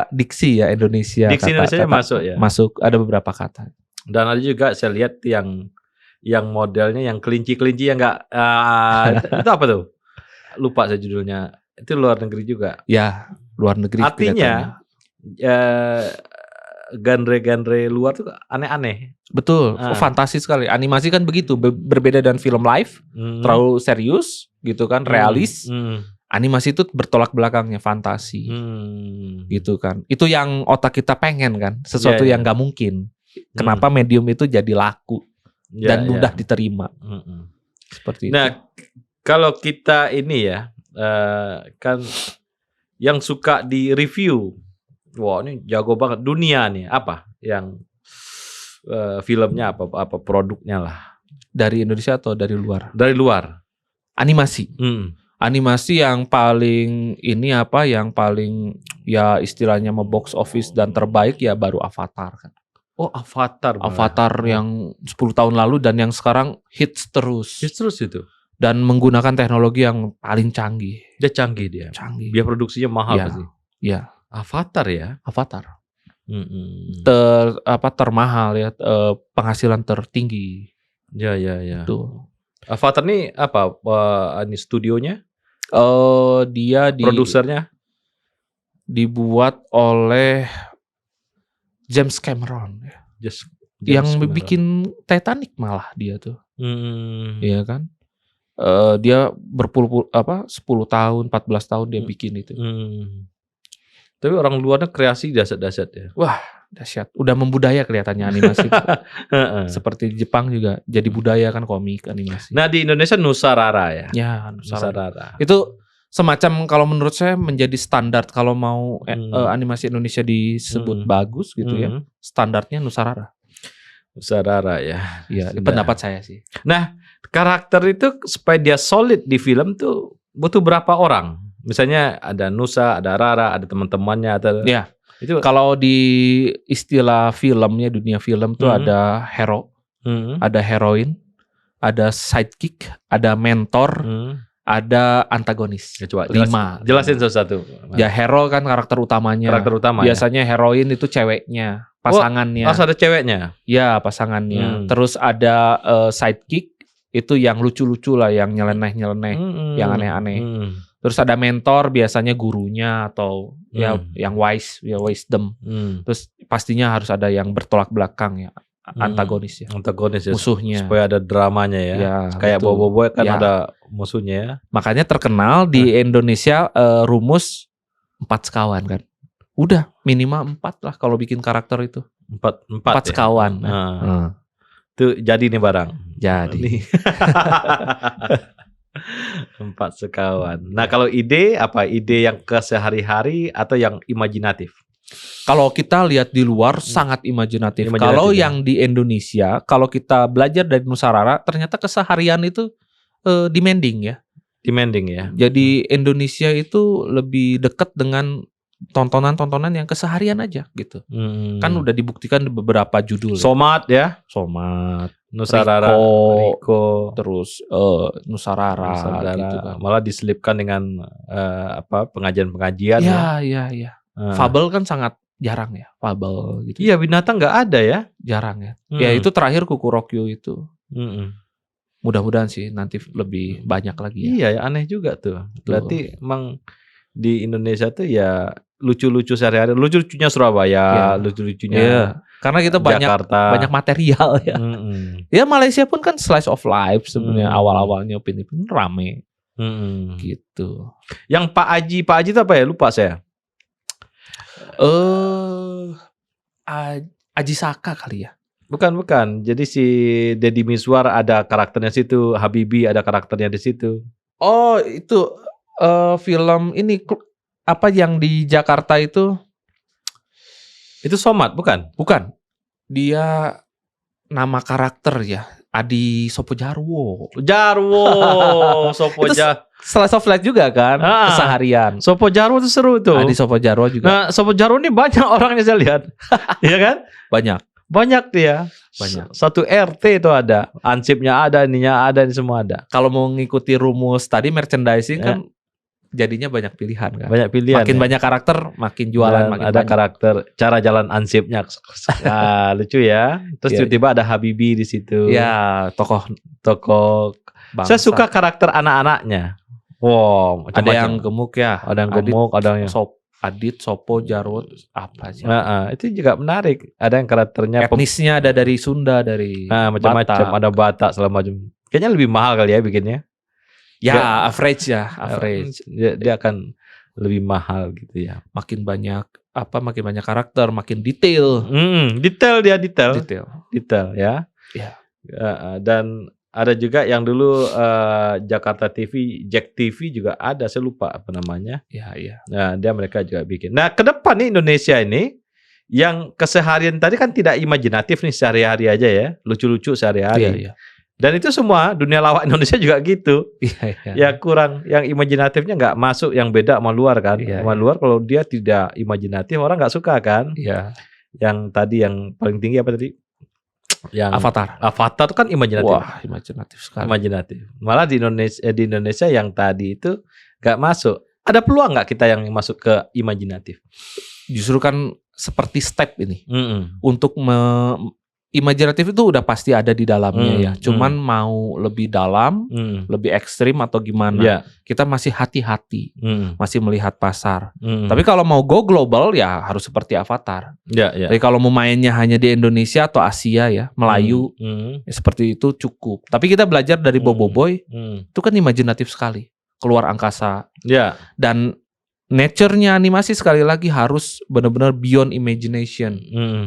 diksi ya Indonesia. Diksi Indonesia masuk ya. Masuk ada beberapa kata. Dan ada juga saya lihat yang modelnya yang kelinci-kelinci yang enggak itu apa tuh? Lupa saya judulnya. Itu luar negeri juga. Ya, luar negeri. Artinya genre-genre luar tuh aneh-aneh. Betul, fantasi sekali. Animasi kan begitu, berbeda dengan film live, terlalu serius gitu kan, realis. Animasi itu bertolak belakangnya fantasi, gitu kan. Itu yang otak kita pengen kan, sesuatu yang nggak mungkin. Kenapa medium itu jadi laku dan mudah diterima. Seperti itu. Nah, kalau kita ini ya, kan yang suka di review, wah ini jago banget dunia nih, apa yang filmnya apa produknya lah. Dari Indonesia atau dari luar? Dari luar. Animasi. Animasi yang paling yang paling ya istilahnya box office dan terbaik ya baru Avatar kan. Oh, Avatar. Avatar yang 10 tahun lalu dan yang sekarang hits terus. Hits terus itu. Dan menggunakan teknologi yang paling canggih. Dia canggih dia. Canggih. Dia produksinya mahal ya, pasti. Iya. Avatar ya. Avatar. Termahal ya, penghasilan tertinggi. Ya. Tuh. Avatar nih apa? Ini studionya? Dia produsernya dibuat oleh James Cameron. Yang bikin Titanic malah dia tuh. Iya kan? Dia 10 tahun, 14 tahun dia bikin itu. Tapi orang luarnya kreasi dahsyat-dahsyat ya. Wah, dahsyat. Udah membudaya kelihatannya animasi itu. Seperti di Jepang juga jadi budaya kan komik animasi. Nah, di Indonesia Nusarara ya. Ya, Nusarara. Itu semacam kalau menurut saya menjadi standar kalau mau animasi Indonesia disebut bagus gitu ya. Standarnya Nusarara. Nusarara ya. Iya, pendapat saya sih. Nah, karakter itu supaya dia solid di film tuh butuh berapa orang? Misalnya ada Nusa, ada Rara, ada teman-temannya atau ya. Itu kalau di istilah filmnya, dunia film tuh ada hero, ada heroin, ada sidekick, ada mentor, ada antagonis. Ya, coba 5. Jelasin satu-satu. Ya, hero kan karakter utamanya. Biasanya heroin itu ceweknya, pasangannya. Ada ceweknya. Ya, pasangannya. Terus ada sidekick itu yang lucu-lucu lah, yang nyeleneh-nyeleneh, yang aneh-aneh. Terus ada mentor, biasanya gurunya atau yang wisdom. Terus pastinya harus ada yang bertolak belakang ya, antagonis ya. Antagonis ya. Musuhnya. Supaya ada dramanya ya. Kayak Bobo kan ada musuhnya ya. Makanya terkenal di Indonesia rumus 4 sekawan kan. Udah minimal 4 lah kalau bikin karakter itu. 4 sekawan. Tuh jadi nih barang. Jadi. 4 sekawan. Nah, kalau ide apa? Ide yang kesehari-hari atau yang imajinatif? Kalau kita lihat di luar sangat imajinatif. Kalau yang di Indonesia, kalau kita belajar dari Nusarara, ternyata keseharian itu demanding ya. Demanding ya. Jadi Indonesia itu lebih dekat dengan tontonan-tontonan yang keseharian aja gitu. Kan udah dibuktikan di beberapa judul. Somat ya. Somat. Nusarara, Riko, terus Nusarara gitu kan. Malah diselipkan dengan pengajian-pengajian. Iya. Fabel kan sangat jarang ya, fabel gitu. Iya, binatang nggak ada ya, jarang ya. Ya itu terakhir Kukurokyo itu. Mudah-mudahan sih nanti lebih banyak lagi. Ya. Iya, ya aneh juga tuh. Berarti emang di Indonesia tuh ya lucu-lucu sehari-hari, lucu-lucunya Surabaya, lucu-lucunya karena kita Jakarta. banyak material ya. Ya Malaysia pun kan slice of life sebenarnya awal-awalnya Upin Ipin rame. Gitu. Yang Pak Aji itu apa ya? Lupa saya. Aji Saka kali ya. Bukan. Jadi si Deddy Mizwar ada karakternya situ, Habibie ada karakternya di situ. Oh, itu film ini apa yang di Jakarta itu? Itu Somad, bukan? Bukan. Dia nama karakter ya. Adi Sopo Jarwo. Sopo Jarwo. Slice of life juga kan, keseharian. Sopo Jarwo itu seru tuh. Adi Sopo Jarwo juga. Nah, Sopo Jarwo ini banyak orangnya saya lihat. Iya kan? Banyak dia. Banyak. Satu RT itu ada. Ansipnya ada, ininya ada, ini semua ada. Kalau mau ngikuti rumus tadi merchandising kan jadinya banyak pilihan kan. Banyak pilihan. Makin banyak karakter, makin jualan. Makin ada banyak. karakter, cara jalan ansipnya. Lucu ya. Terus tiba-tiba ada Habibie di situ. Ya, tokoh bangsa. Saya suka karakter anak-anaknya. Wow, ada yang gemuk ya. Ada yang gemuk, ada yang Adit, Sopo, Jarwo, apa sih? Itu juga menarik. Ada yang karakternya etnisnya ada dari Sunda, dari macam-macam, ada Batak segala macam. Kayaknya lebih mahal kali ya bikinnya. Ya, average. Dia akan lebih mahal gitu ya. Makin banyak karakter, makin detail. Detail ya. Dan ada juga yang dulu Jakarta TV, Jack TV juga ada, saya lupa apa namanya. Iya. Nah, mereka juga bikin. Nah, ke depan nih Indonesia ini yang keseharian tadi kan tidak imajinatif nih, sehari-hari aja ya, lucu-lucu sehari-hari. Iya. Dan itu semua dunia lawak Indonesia juga gitu. Iya. Ya kurang, yang imajinatifnya nggak masuk, yang beda sama luar kan. Sama luar kalau dia tidak imajinatif orang nggak suka kan. Iya. Yang tadi yang paling tinggi apa tadi? Yang Avatar kan imajinatif. Wah, imajinatif sekali. Imajinatif. Malah di Indonesia yang tadi itu nggak masuk. Ada peluang nggak kita yang masuk ke imajinatif? Justru kan seperti step ini. Untuk imajinatif itu udah pasti ada di dalamnya ya. Cuman mau lebih dalam, lebih ekstrim atau gimana. Kita masih hati-hati. Masih melihat pasar. Tapi kalau mau go global ya harus seperti Avatar. Jadi kalau mau mainnya hanya di Indonesia atau Asia ya, Melayu, ya seperti itu cukup. Tapi kita belajar dari Bobo Boy, itu kan imajinatif sekali. Keluar angkasa. Dan nature-nya animasi sekali lagi harus benar-benar beyond imagination.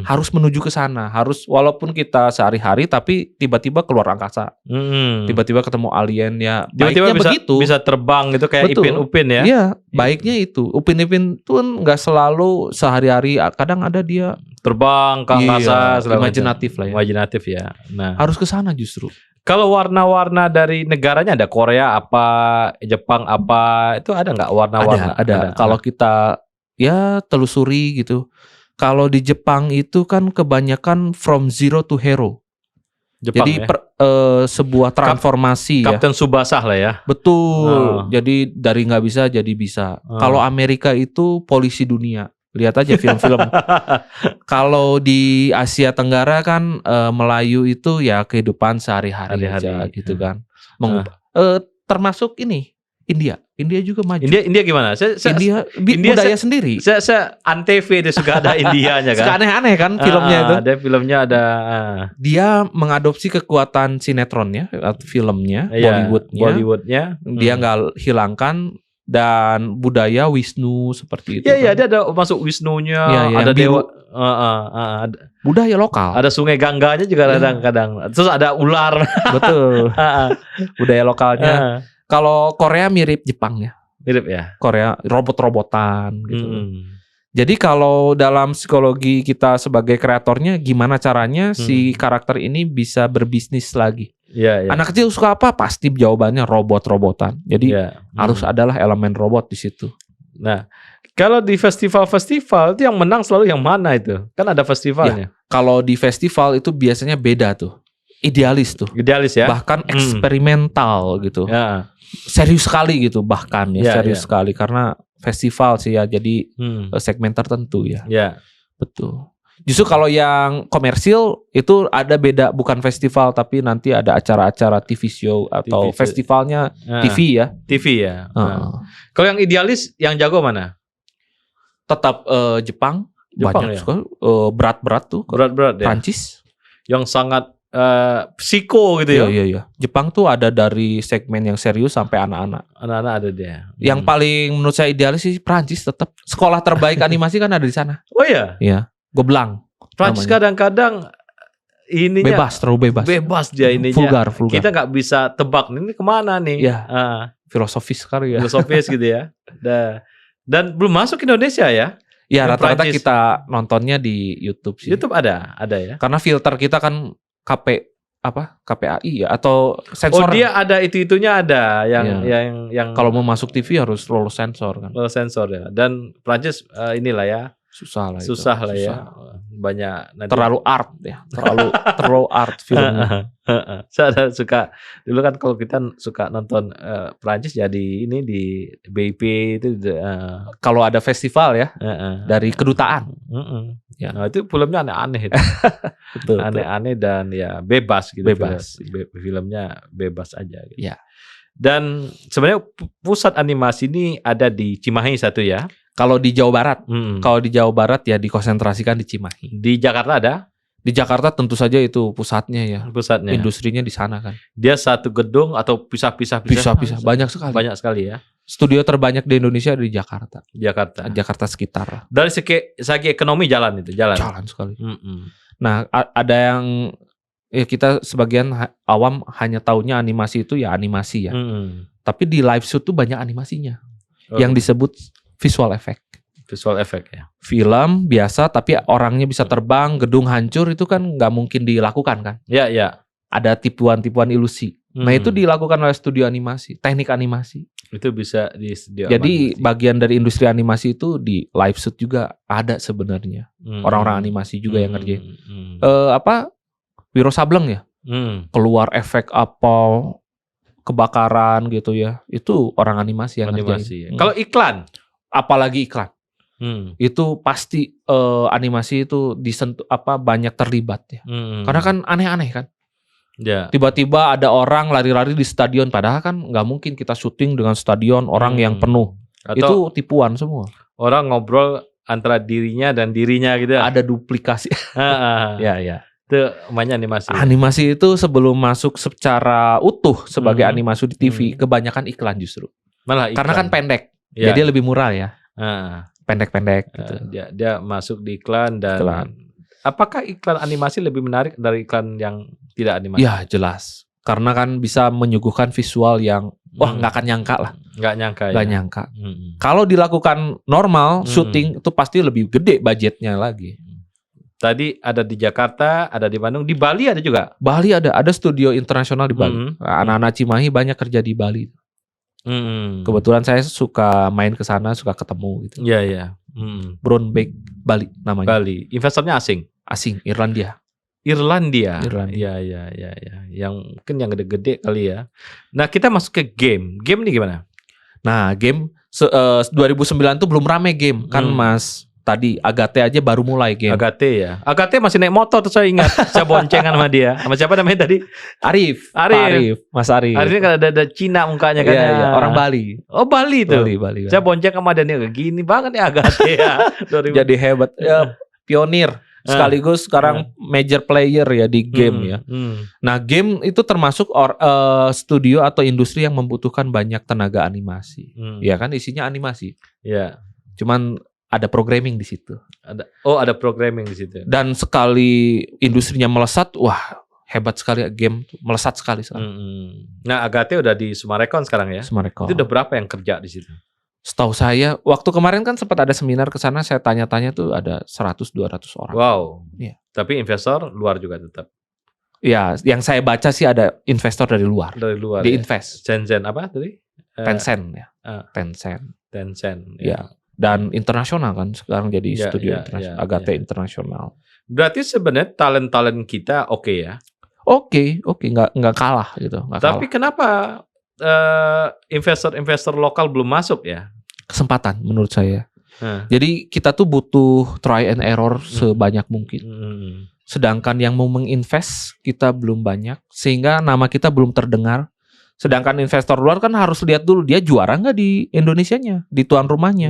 Harus menuju ke sana. Harus walaupun kita sehari-hari tapi tiba-tiba keluar angkasa. Tiba-tiba ketemu alien ya. Tiba-tiba baiknya begitu. Bisa terbang gitu kayak Ipin-Upin ya. Iya, baiknya itu. Upin-Ipin tuh nggak selalu sehari-hari. Kadang ada dia terbang ke angkasa. Imajinatif lah ya. Imajinatif ya. Nah, harus ke sana justru. Kalau warna-warna dari negaranya ada Korea apa, Jepang apa, itu ada nggak warna-warna? Ada. Kalau kita ya telusuri gitu. Kalau di Jepang itu kan kebanyakan from zero to hero. Jepang, jadi sebuah transformasi Kapten Tsubasa lah ya. Betul. Jadi dari nggak bisa jadi bisa. Kalau Amerika itu polisi dunia. Lihat aja film-film. Kalau di Asia Tenggara kan Melayu itu ya kehidupan sehari-hari aja gitu kan. Termasuk ini India juga maju. India gimana? India budaya sendiri. Saya Antv itu suka ada Indianya kan. Suka aneh-aneh kan filmnya itu. Ada filmnya ada. Dia mengadopsi kekuatan sinetronnya, filmnya, Bollywoodnya. Dia nggak hilangkan. Dan budaya Wisnu seperti itu. Iya, dia ada masuk Wisnunya, ada dewa, budaya lokal. Ada sungai Gangganya juga kadang-kadang. Terus ada ular. Betul. Budaya lokalnya. Kalau Korea mirip Jepang ya. Mirip ya. Korea robot-robotan gitu. Jadi kalau dalam psikologi kita sebagai kreatornya, gimana caranya si karakter ini bisa berbisnis lagi? Anak kecil suka apa? Pasti jawabannya robot-robotan. Jadi harus adalah elemen robot di situ. Nah, kalau di festival-festival itu yang menang selalu yang mana itu? Kan ada festivalnya. Kalau di festival itu biasanya beda tuh. Idealis tuh. Idealis ya. Bahkan eksperimental gitu. Serius sekali gitu bahkan serius sekali karena festival sih ya. Jadi segmen tertentu ya. Betul. Justru kalau yang komersil itu ada beda, bukan festival tapi nanti ada acara-acara TV show atau TV. festivalnya Ah, TV ya. TV ya. Heeh. Kalau yang idealis, yang jago mana? Tetap Jepang Jepang banyak ya? sekali berat-berat tuh. Berat-berat ya. Prancis. Yang sangat psiko gitu ya. Iya. Jepang tuh ada dari segmen yang serius sampai anak-anak. Anak-anak ada dia. Yang paling menurut saya idealis sih Prancis tetap. Sekolah terbaik animasi kan ada di sana. Oh iya. Iya. Goblang. Prancis namanya. kadang-kadang ininya Bebas, terlalu bebas. bebas dia ininya. Vulgar. Kita nggak bisa tebak ini kemana nih. Iya. Ah, Filosofis sekali ya. filosofis gitu ya. Dan belum masuk Indonesia ya. Ya Yang rata-rata Prancis. kita nontonnya di YouTube sih. YouTube ada ya. Karena filter kita kan KPAI ya atau Oh sensor. dia ada itu-itunya ada yang Iya. yang Kalau mau masuk TV harus lolos sensor kan. sensor ya. Dan Prancis inilah ya. Susah lah itu. Susah lah ya. Susah. Banyak nanti. Terlalu art ya. Terlalu art filmnya. Saya ada suka dulu kan kalau kita suka nonton Prancis jadi ini di BIP itu Kalau ada festival ya dari kedutaan. Ya. Nah itu filmnya aneh-aneh itu. Betul. Aneh-aneh dan ya bebas gitu. Bebas. Filmnya bebas aja gitu. Ya. Dan sebenarnya pusat animasi ini ada di Cimahi satu ya. Kalau di Jawa Barat. Mm. Kalau di Jawa Barat ya dikonsentrasikan di Cimahi. Di Jakarta ada Di Jakarta tentu saja itu pusatnya ya. pusatnya. Industrinya di sana kan. Dia satu gedung atau pisah-pisah Bisa-bisa banyak sekali. banyak sekali ya. Studio terbanyak di Indonesia ada di Jakarta. Jakarta. Jakarta sekitar. Dari segi ekonomi jalan itu jalan. Jalan sekali. Mm-mm. Nah, ada yang ya kita sebagian awam hanya taunya animasi itu ya animasi ya. Mm-mm. Tapi di live shoot tuh banyak animasinya. Oh, Yang disebut visual effect. visual effect ya. Film biasa tapi orangnya bisa terbang, gedung hancur itu kan nggak mungkin dilakukan kan. Ya ya. Ada tipuan-tipuan ilusi. Nah Mm. itu dilakukan oleh studio animasi, teknik animasi. Itu bisa di Jadi bagian dari industri animasi itu di live shoot juga ada sebenarnya. Orang-orang animasi juga yang ngerjain. Wiro Sableng ya, keluar efek apa kebakaran gitu ya. Itu orang animasi yang animasi. ngerjain. Kalau iklan, Apalagi iklan. Itu pasti animasi itu disentuh banyak terlibat ya. Karena kan aneh-aneh kan. ya. Tiba-tiba ada orang lari-lari di stadion padahal kan nggak mungkin kita syuting dengan stadion orang yang penuh. Atau Itu tipuan semua. orang ngobrol antara dirinya dan dirinya gitu. Ada duplikasi. Ya. Itu namanya animasi. Animasi itu sebelum masuk secara utuh sebagai animasi di TV kebanyakan iklan justru. Malah iklan. Karena kan pendek. Ya. Jadi lebih murah ya. Ah. Pendek-pendek gitu. Dia masuk di iklan dan Iklan. apakah iklan animasi lebih menarik dari iklan yang tidak animasi? Ya jelas. Karena kan bisa menyuguhkan visual yang nggak akan nyangka lah. Nggak nyangka Nggak ya. nyangka. Kalau dilakukan normal syuting itu pasti lebih gede budgetnya lagi. Tadi ada di Jakarta, ada di Bandung, di Bali ada juga. Bali ada studio internasional di Bali. Nah, anak-anak Cimahi banyak kerja di Bali. Kebetulan saya suka main ke sana, suka ketemu gitu. Iya. Brownback Bali namanya. Bali. Investornya asing. Asing, Irlandia. Irlandia. Irlandia. Iya. Yang mungkin yang gede-gede kali ya. Nah, kita masuk ke game. Game ini gimana? Nah, game 2009 tuh belum rame game kan Mas. Tadi Agate aja baru mulai game. Agate ya. Agate masih naik motor tuh saya ingat. Saya boncengan sama dia. Sama siapa namanya tadi? Arif. Mas Arif. Arif ini kan ada Cina mukanya kan. Iya, orang Bali. Oh, Bali tuh. Bali. Saya bonceng sama dia nih, gini banget nih Agate ya. Jadi hebat. Ya, pionir. Sekaligus sekarang major player ya di game ya. Nah, game itu termasuk studio atau industri yang membutuhkan banyak tenaga animasi. Ya kan isinya animasi. Iya. Cuman ada programming di situ. Ada programming di situ. Dan sekali industrinya melesat, wah hebat sekali game, melesat sekali sekarang. Nah, Agate udah di Sumarekon sekarang ya. Sumarekon. Itu udah berapa yang kerja di situ? Setahu saya, waktu kemarin kan sempat ada seminar ke sana, saya tanya-tanya tuh ada 100-200 orang. Wow. Iya. Tapi investor luar juga tetap. Ya, yang saya baca sih ada investor dari luar. Dari luar. Di Ya? invest. Shenzhen apa tadi? Tencent ya. Tencent. Ya. Dan internasional kan sekarang jadi Ya, studio ya, internasional, ya, Agate ya. internasional. Berarti sebenarnya talent kita oke ya. Oke, nggak kalah gitu. Nggak Tapi kalah. kenapa investor lokal belum masuk ya? Kesempatan menurut saya. Jadi kita tuh butuh try and error sebanyak mungkin. Sedangkan yang mau menginvest kita belum banyak, sehingga nama kita belum terdengar. Sedangkan investor luar kan harus lihat dulu dia juara nggak di Indonesianya, di tuan rumahnya.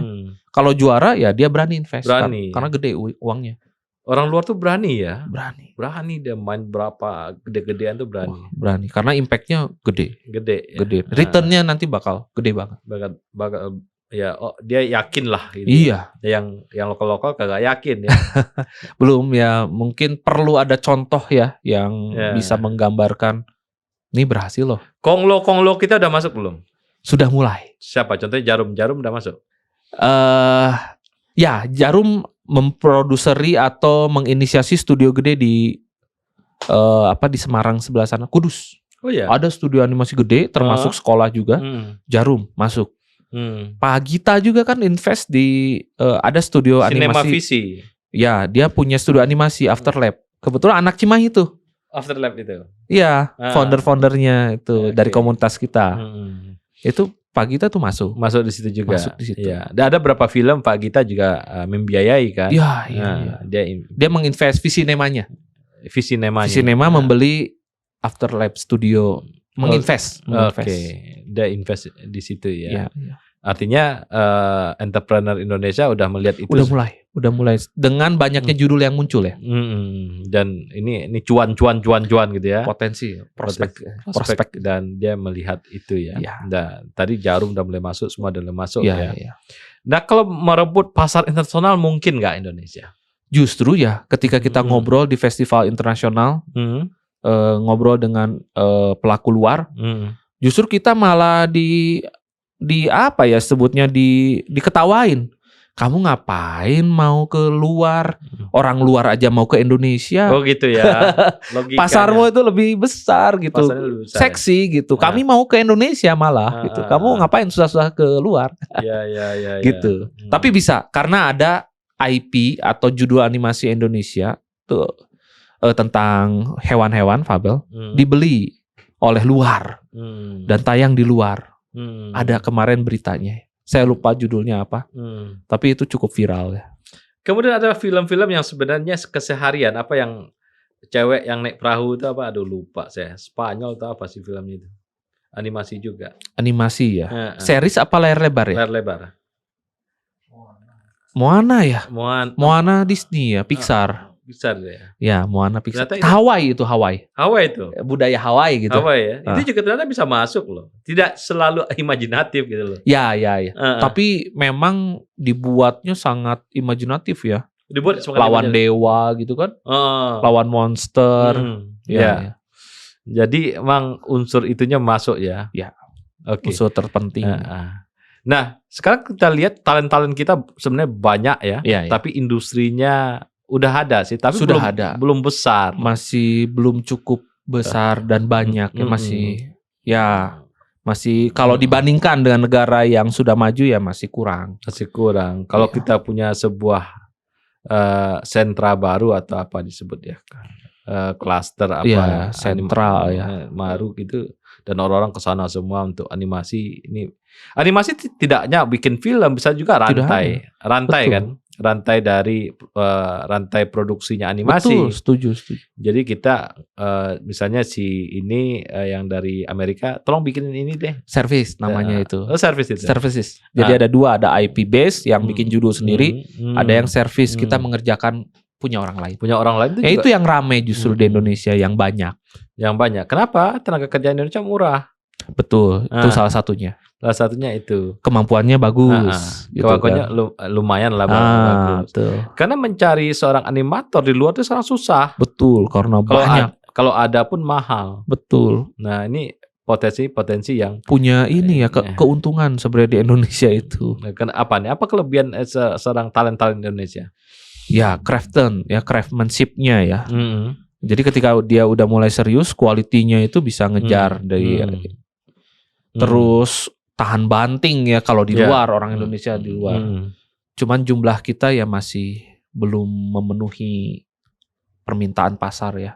Kalau juara ya dia berani invest, karena gede uangnya. Orang luar tuh berani ya? Berani Dia main berapa gede-gedean tuh berani. Berani, karena impactnya gede. Ya? Returnnya nanti bakal gede banget. Bakal ya, dia yakin lah. Gitu. Iya. Yang lokal-lokal kagak yakin ya. Belum ya, mungkin perlu ada contoh ya yang bisa menggambarkan ini berhasil loh. Konglo kita udah masuk belum? Sudah mulai. Siapa? Contohnya Jarum udah masuk. Ya, Jarum memproduseri atau menginisiasi studio gede di di Semarang sebelah sana, Kudus. Oh ya. Ada studio animasi gede, termasuk sekolah juga. Jarum masuk. Pak Gita juga kan invest di ada studio Cinema animasi. Visi. Ya, dia punya studio animasi Afterlab. Kebetulan anak Cimahi itu. Afterlab itu. Iya, founder-foundernya itu dari komunitas kita. Itu Pak Gita tuh masuk di situ juga. Masuk di situ. Ya. Dan ada berapa film Pak Gita juga membiayai kan? Iya. Dia menginvest Visinemanya. Visinema membeli Afterlab Studio, menginvest. Oke. Dia invest di situ ya. Iya. Artinya entrepreneur Indonesia udah melihat itu. Udah mulai dengan banyaknya judul yang muncul ya. Dan ini cuan gitu ya. Potensi, prospek dan dia melihat itu ya. Nah, tadi Jarum udah mulai masuk, semua udah mulai masuk ya. Nah, kalau merebut pasar internasional mungkin nggak Indonesia? Justru ya, ketika kita ngobrol di festival internasional, ngobrol dengan pelaku luar, justru kita malah diketawain. Kamu ngapain mau ke luar? Orang luar aja mau ke Indonesia. Oh gitu ya. Pasarmu itu lebih besar gitu. Seksi gitu. Kami mau ke Indonesia malah gitu. Kamu ngapain susah-susah ke luar? Ya. Gitu. Tapi bisa karena ada IP atau judul animasi Indonesia tuh tentang hewan-hewan fabel dibeli oleh luar dan tayang di luar. Ada kemarin beritanya. Saya lupa judulnya apa. Tapi itu cukup viral ya. Kemudian ada film-film yang sebenarnya keseharian, apa yang cewek yang naik perahu itu apa? Aduh lupa saya. Spanyol atau apa sih filmnya itu? Animasi juga. Animasi ya. Series apa layar lebar ya? Layar lebar. Moana ya? Moana Disney ya, Pixar. Pixar ya. Ya, Moana Pixar. Hawaii itu. Hawaii itu. Budaya Hawaii gitu. Hawaii ya. Itu juga ternyata bisa masuk loh. Tidak selalu imajinatif gitu loh. Ya. Tapi memang dibuatnya sangat imajinatif ya. Dibuat lawan dewa gitu kan. Lawan monster. Ya. Jadi emang unsur itunya masuk ya. Ya. Oke. Unsur terpenting. Nah, sekarang kita lihat talent-talent kita sebenarnya banyak ya. Tapi industrinya udah ada sih, tapi belum besar. Masih belum cukup besar dan banyak ya masih kalau dibandingkan dengan negara yang sudah maju ya masih kurang. Kalau kita punya sebuah sentra baru atau apa disebut ya, klaster apa sentral ya baru gitu, dan orang-orang kesana semua untuk animasi. Ini animasi tidak hanya bikin film, bisa juga rantai kan, rantai dari rantai produksinya animasi. Betul, setuju. Jadi kita misalnya ini yang dari Amerika, tolong bikinin ini deh. Service namanya itu. Service itu. Services. Jadi ada dua, ada IP base yang bikin judul sendiri, ada yang service kita mengerjakan punya orang lain. Itu yang rame justru di Indonesia yang banyak. Kenapa? Tenaga kerja Indonesia murah. Betul, itu salah satunya. Itu. Kemampuannya bagus. Kemampuannya lumayan lah. Bagus. Betul. Karena mencari seorang animator di luar itu sangat susah. Betul, karena banyak. Kalau ada pun mahal. Betul. Nah ini potensi yang punya ini ya keuntungan sebenarnya di Indonesia itu. Apa kelebihan seorang talent Indonesia? Ya craftsmanship-nya ya. Jadi ketika dia udah mulai serius, kualitinya itu bisa ngejar dari terus tahan banting ya kalau di luar, orang Indonesia di luar. Cuman jumlah kita ya masih belum memenuhi permintaan pasar ya.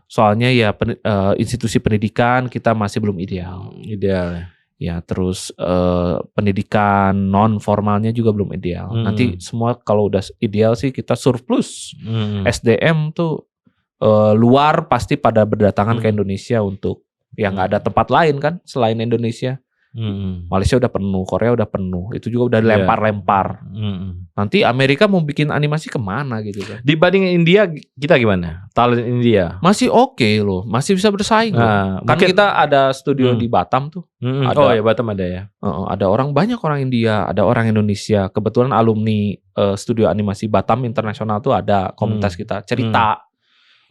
Soalnya ya institusi pendidikan kita masih belum ideal. Ya, terus pendidikan non formalnya juga belum ideal. Nanti semua kalau udah ideal sih kita surplus. SDM tuh luar pasti pada berdatangan ke Indonesia untuk ya nggak ada tempat lain kan selain Indonesia. Malaysia udah penuh, Korea udah penuh, itu juga udah dilempar-lempar. Nanti Amerika mau bikin animasi kemana gitu kan? Dibanding India kita gimana? Talent India masih oke loh, masih bisa bersaing loh. Kan kita ada studio di Batam tuh. Oh ya Batam ada ya. Ada banyak orang India, ada orang Indonesia. Kebetulan alumni studio animasi Batam Internasional tuh ada komunitas kita cerita.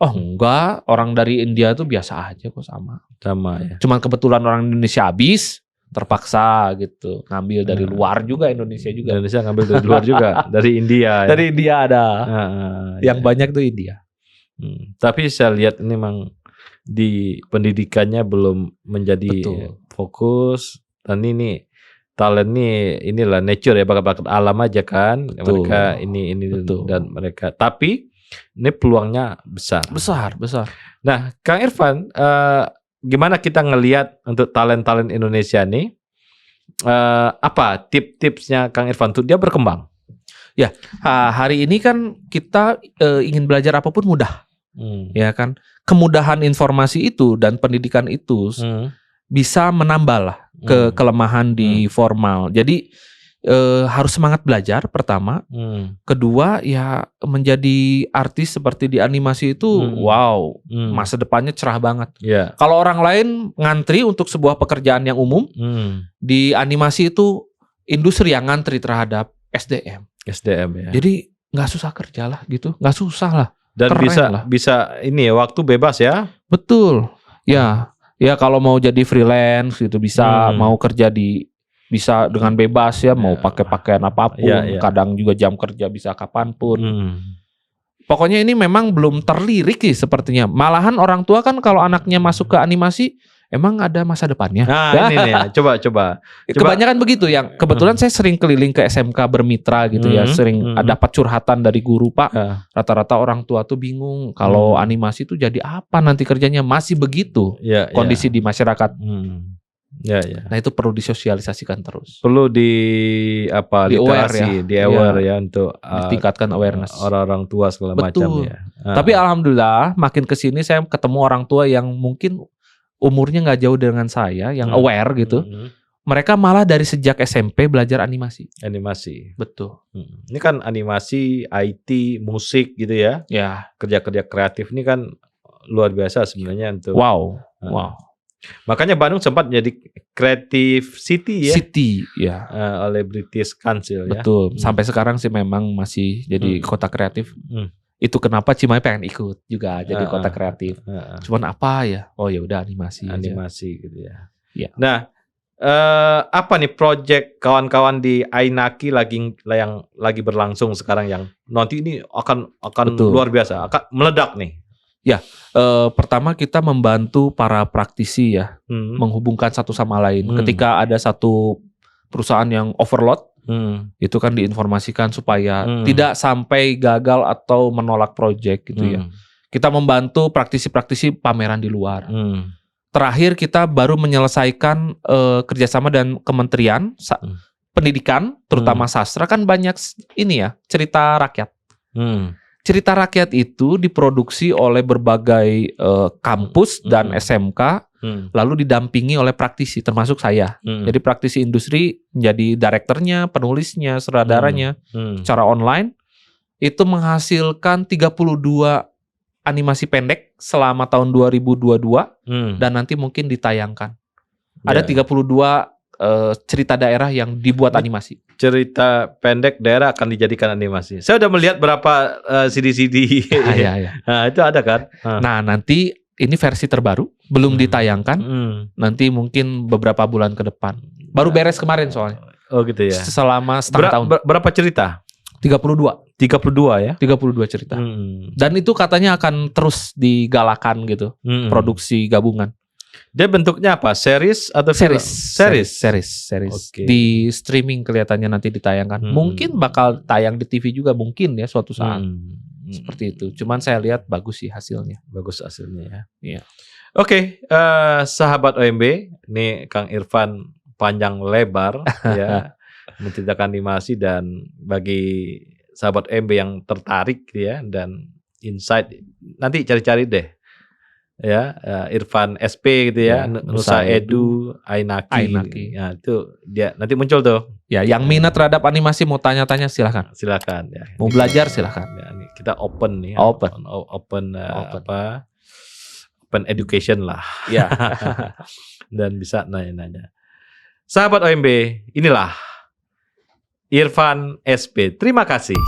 Oh enggak, orang dari India tuh biasa aja kok sama ya. Cuman kebetulan orang Indonesia habis, terpaksa gitu ngambil dari luar juga. Indonesia ngambil dari luar juga. Dari India ya? Dari India ada yang banyak tuh India. Tapi saya lihat ini memang di pendidikannya belum menjadi fokus. Dan ini talent inilah nature ya, bakat-bakat alam aja kan. Mereka ini dan mereka, tapi ini peluangnya besar. Nah Kang Irfan, gimana kita ngelihat untuk talent Indonesia nih? Apa tipsnya Kang Irfan untuk dia berkembang? Ya, hari ini kan kita ingin belajar apapun mudah, ya kan? Kemudahan informasi itu dan pendidikan itu bisa menambah lah kelemahan di formal. Jadi harus semangat belajar pertama. Kedua ya menjadi artis seperti di animasi itu masa depannya cerah banget. Kalau orang lain ngantri untuk sebuah pekerjaan yang umum, di animasi itu industri yang ngantri terhadap SDM ya. Jadi nggak susah kerja lah gitu, nggak susah lah. Dan bisa ini ya, waktu bebas ya. Betul ya kalau mau jadi freelance gitu bisa, mau kerja bisa dengan bebas ya, mau pakai pakaian apapun, kadang juga jam kerja bisa kapanpun. Pokoknya ini memang belum terlirik sih sepertinya. Malahan orang tua kan kalau anaknya masuk ke animasi, emang ada masa depannya. Nah ini nih, coba. Kebanyakan begitu yang kebetulan saya sering keliling ke SMK bermitra gitu ya, sering dapat curhatan dari guru, Pak. Rata-rata orang tua tuh bingung kalau animasi tuh jadi apa nanti kerjanya, masih begitu kondisi di masyarakat. Nah itu perlu disosialisasikan terus. Perlu literasi, aware ya untuk tingkatkan awareness orang-orang tua segala macam ya. Tapi alhamdulillah makin kesini saya ketemu orang tua yang mungkin umurnya nggak jauh dengan saya, yang aware gitu. Mereka malah dari sejak SMP belajar animasi. Betul. Ini kan animasi, IT, musik gitu ya. Kerja-kerja kreatif ini kan luar biasa sebenarnya untuk. Wow. Makanya Bandung sempat jadi Creative City ya. Ya. Oleh British Council ya. Betul. Sampai sekarang sih memang masih jadi kota kreatif. Itu kenapa Cimahi pengen ikut juga jadi kota kreatif. Cuman apa ya? Oh ya udah animasi gitu ya. Nah, apa nih project kawan-kawan di Ainaki yang lagi berlangsung sekarang yang nanti ini akan luar biasa, akan meledak nih. Pertama kita membantu para praktisi ya, menghubungkan satu sama lain. Ketika ada satu perusahaan yang overload, itu kan diinformasikan supaya tidak sampai gagal atau menolak proyek gitu ya. Kita membantu praktisi-praktisi pameran di luar. Terakhir kita baru menyelesaikan kerjasama dan kementerian pendidikan, terutama sastra kan banyak ini ya, cerita rakyat. Cerita rakyat itu diproduksi oleh berbagai kampus dan SMK, lalu didampingi oleh praktisi, termasuk saya. Jadi praktisi industri menjadi direkturnya, penulisnya, sutradaranya, secara online. Itu menghasilkan 32 animasi pendek selama tahun 2022, dan nanti mungkin ditayangkan. Ada 32 cerita daerah yang dibuat animasi. Cerita pendek daerah akan dijadikan animasi. Saya udah melihat berapa CD-CD. Nah, itu ada kan? Nah, nanti ini versi terbaru, belum ditayangkan. Nanti mungkin beberapa bulan ke depan. Baru beres kemarin soalnya. Oh gitu ya. Selama setengah tahun. Berapa cerita? 32 ya? 32 cerita. Dan itu katanya akan terus digalakan gitu. Produksi gabungan. Dia bentuknya apa? Series atau series? Okay. Di streaming kelihatannya nanti ditayangkan. Mungkin bakal tayang di TV juga mungkin ya suatu saat. Seperti itu. Cuman saya lihat bagus sih hasilnya. Bagus hasilnya ya. Iya. Oke, sahabat OMB, ini Kang Irfan panjang lebar ya menceritakan animasi, dan bagi sahabat OMB yang tertarik gitu ya dan insight, nanti cari-cari deh ya, Irfan SP gitu ya, Nusa Edu, Ainaki. Ya, itu dia nanti muncul tuh. Ya, yang minat terhadap animasi mau tanya-tanya silahkan. Silakan ya. Mau belajar silahkan. Ya, ini kita open nih. Open. Open education lah. Ya. Dan bisa nanya-nanya. Sahabat OMB, inilah Irfan SP. Terima kasih.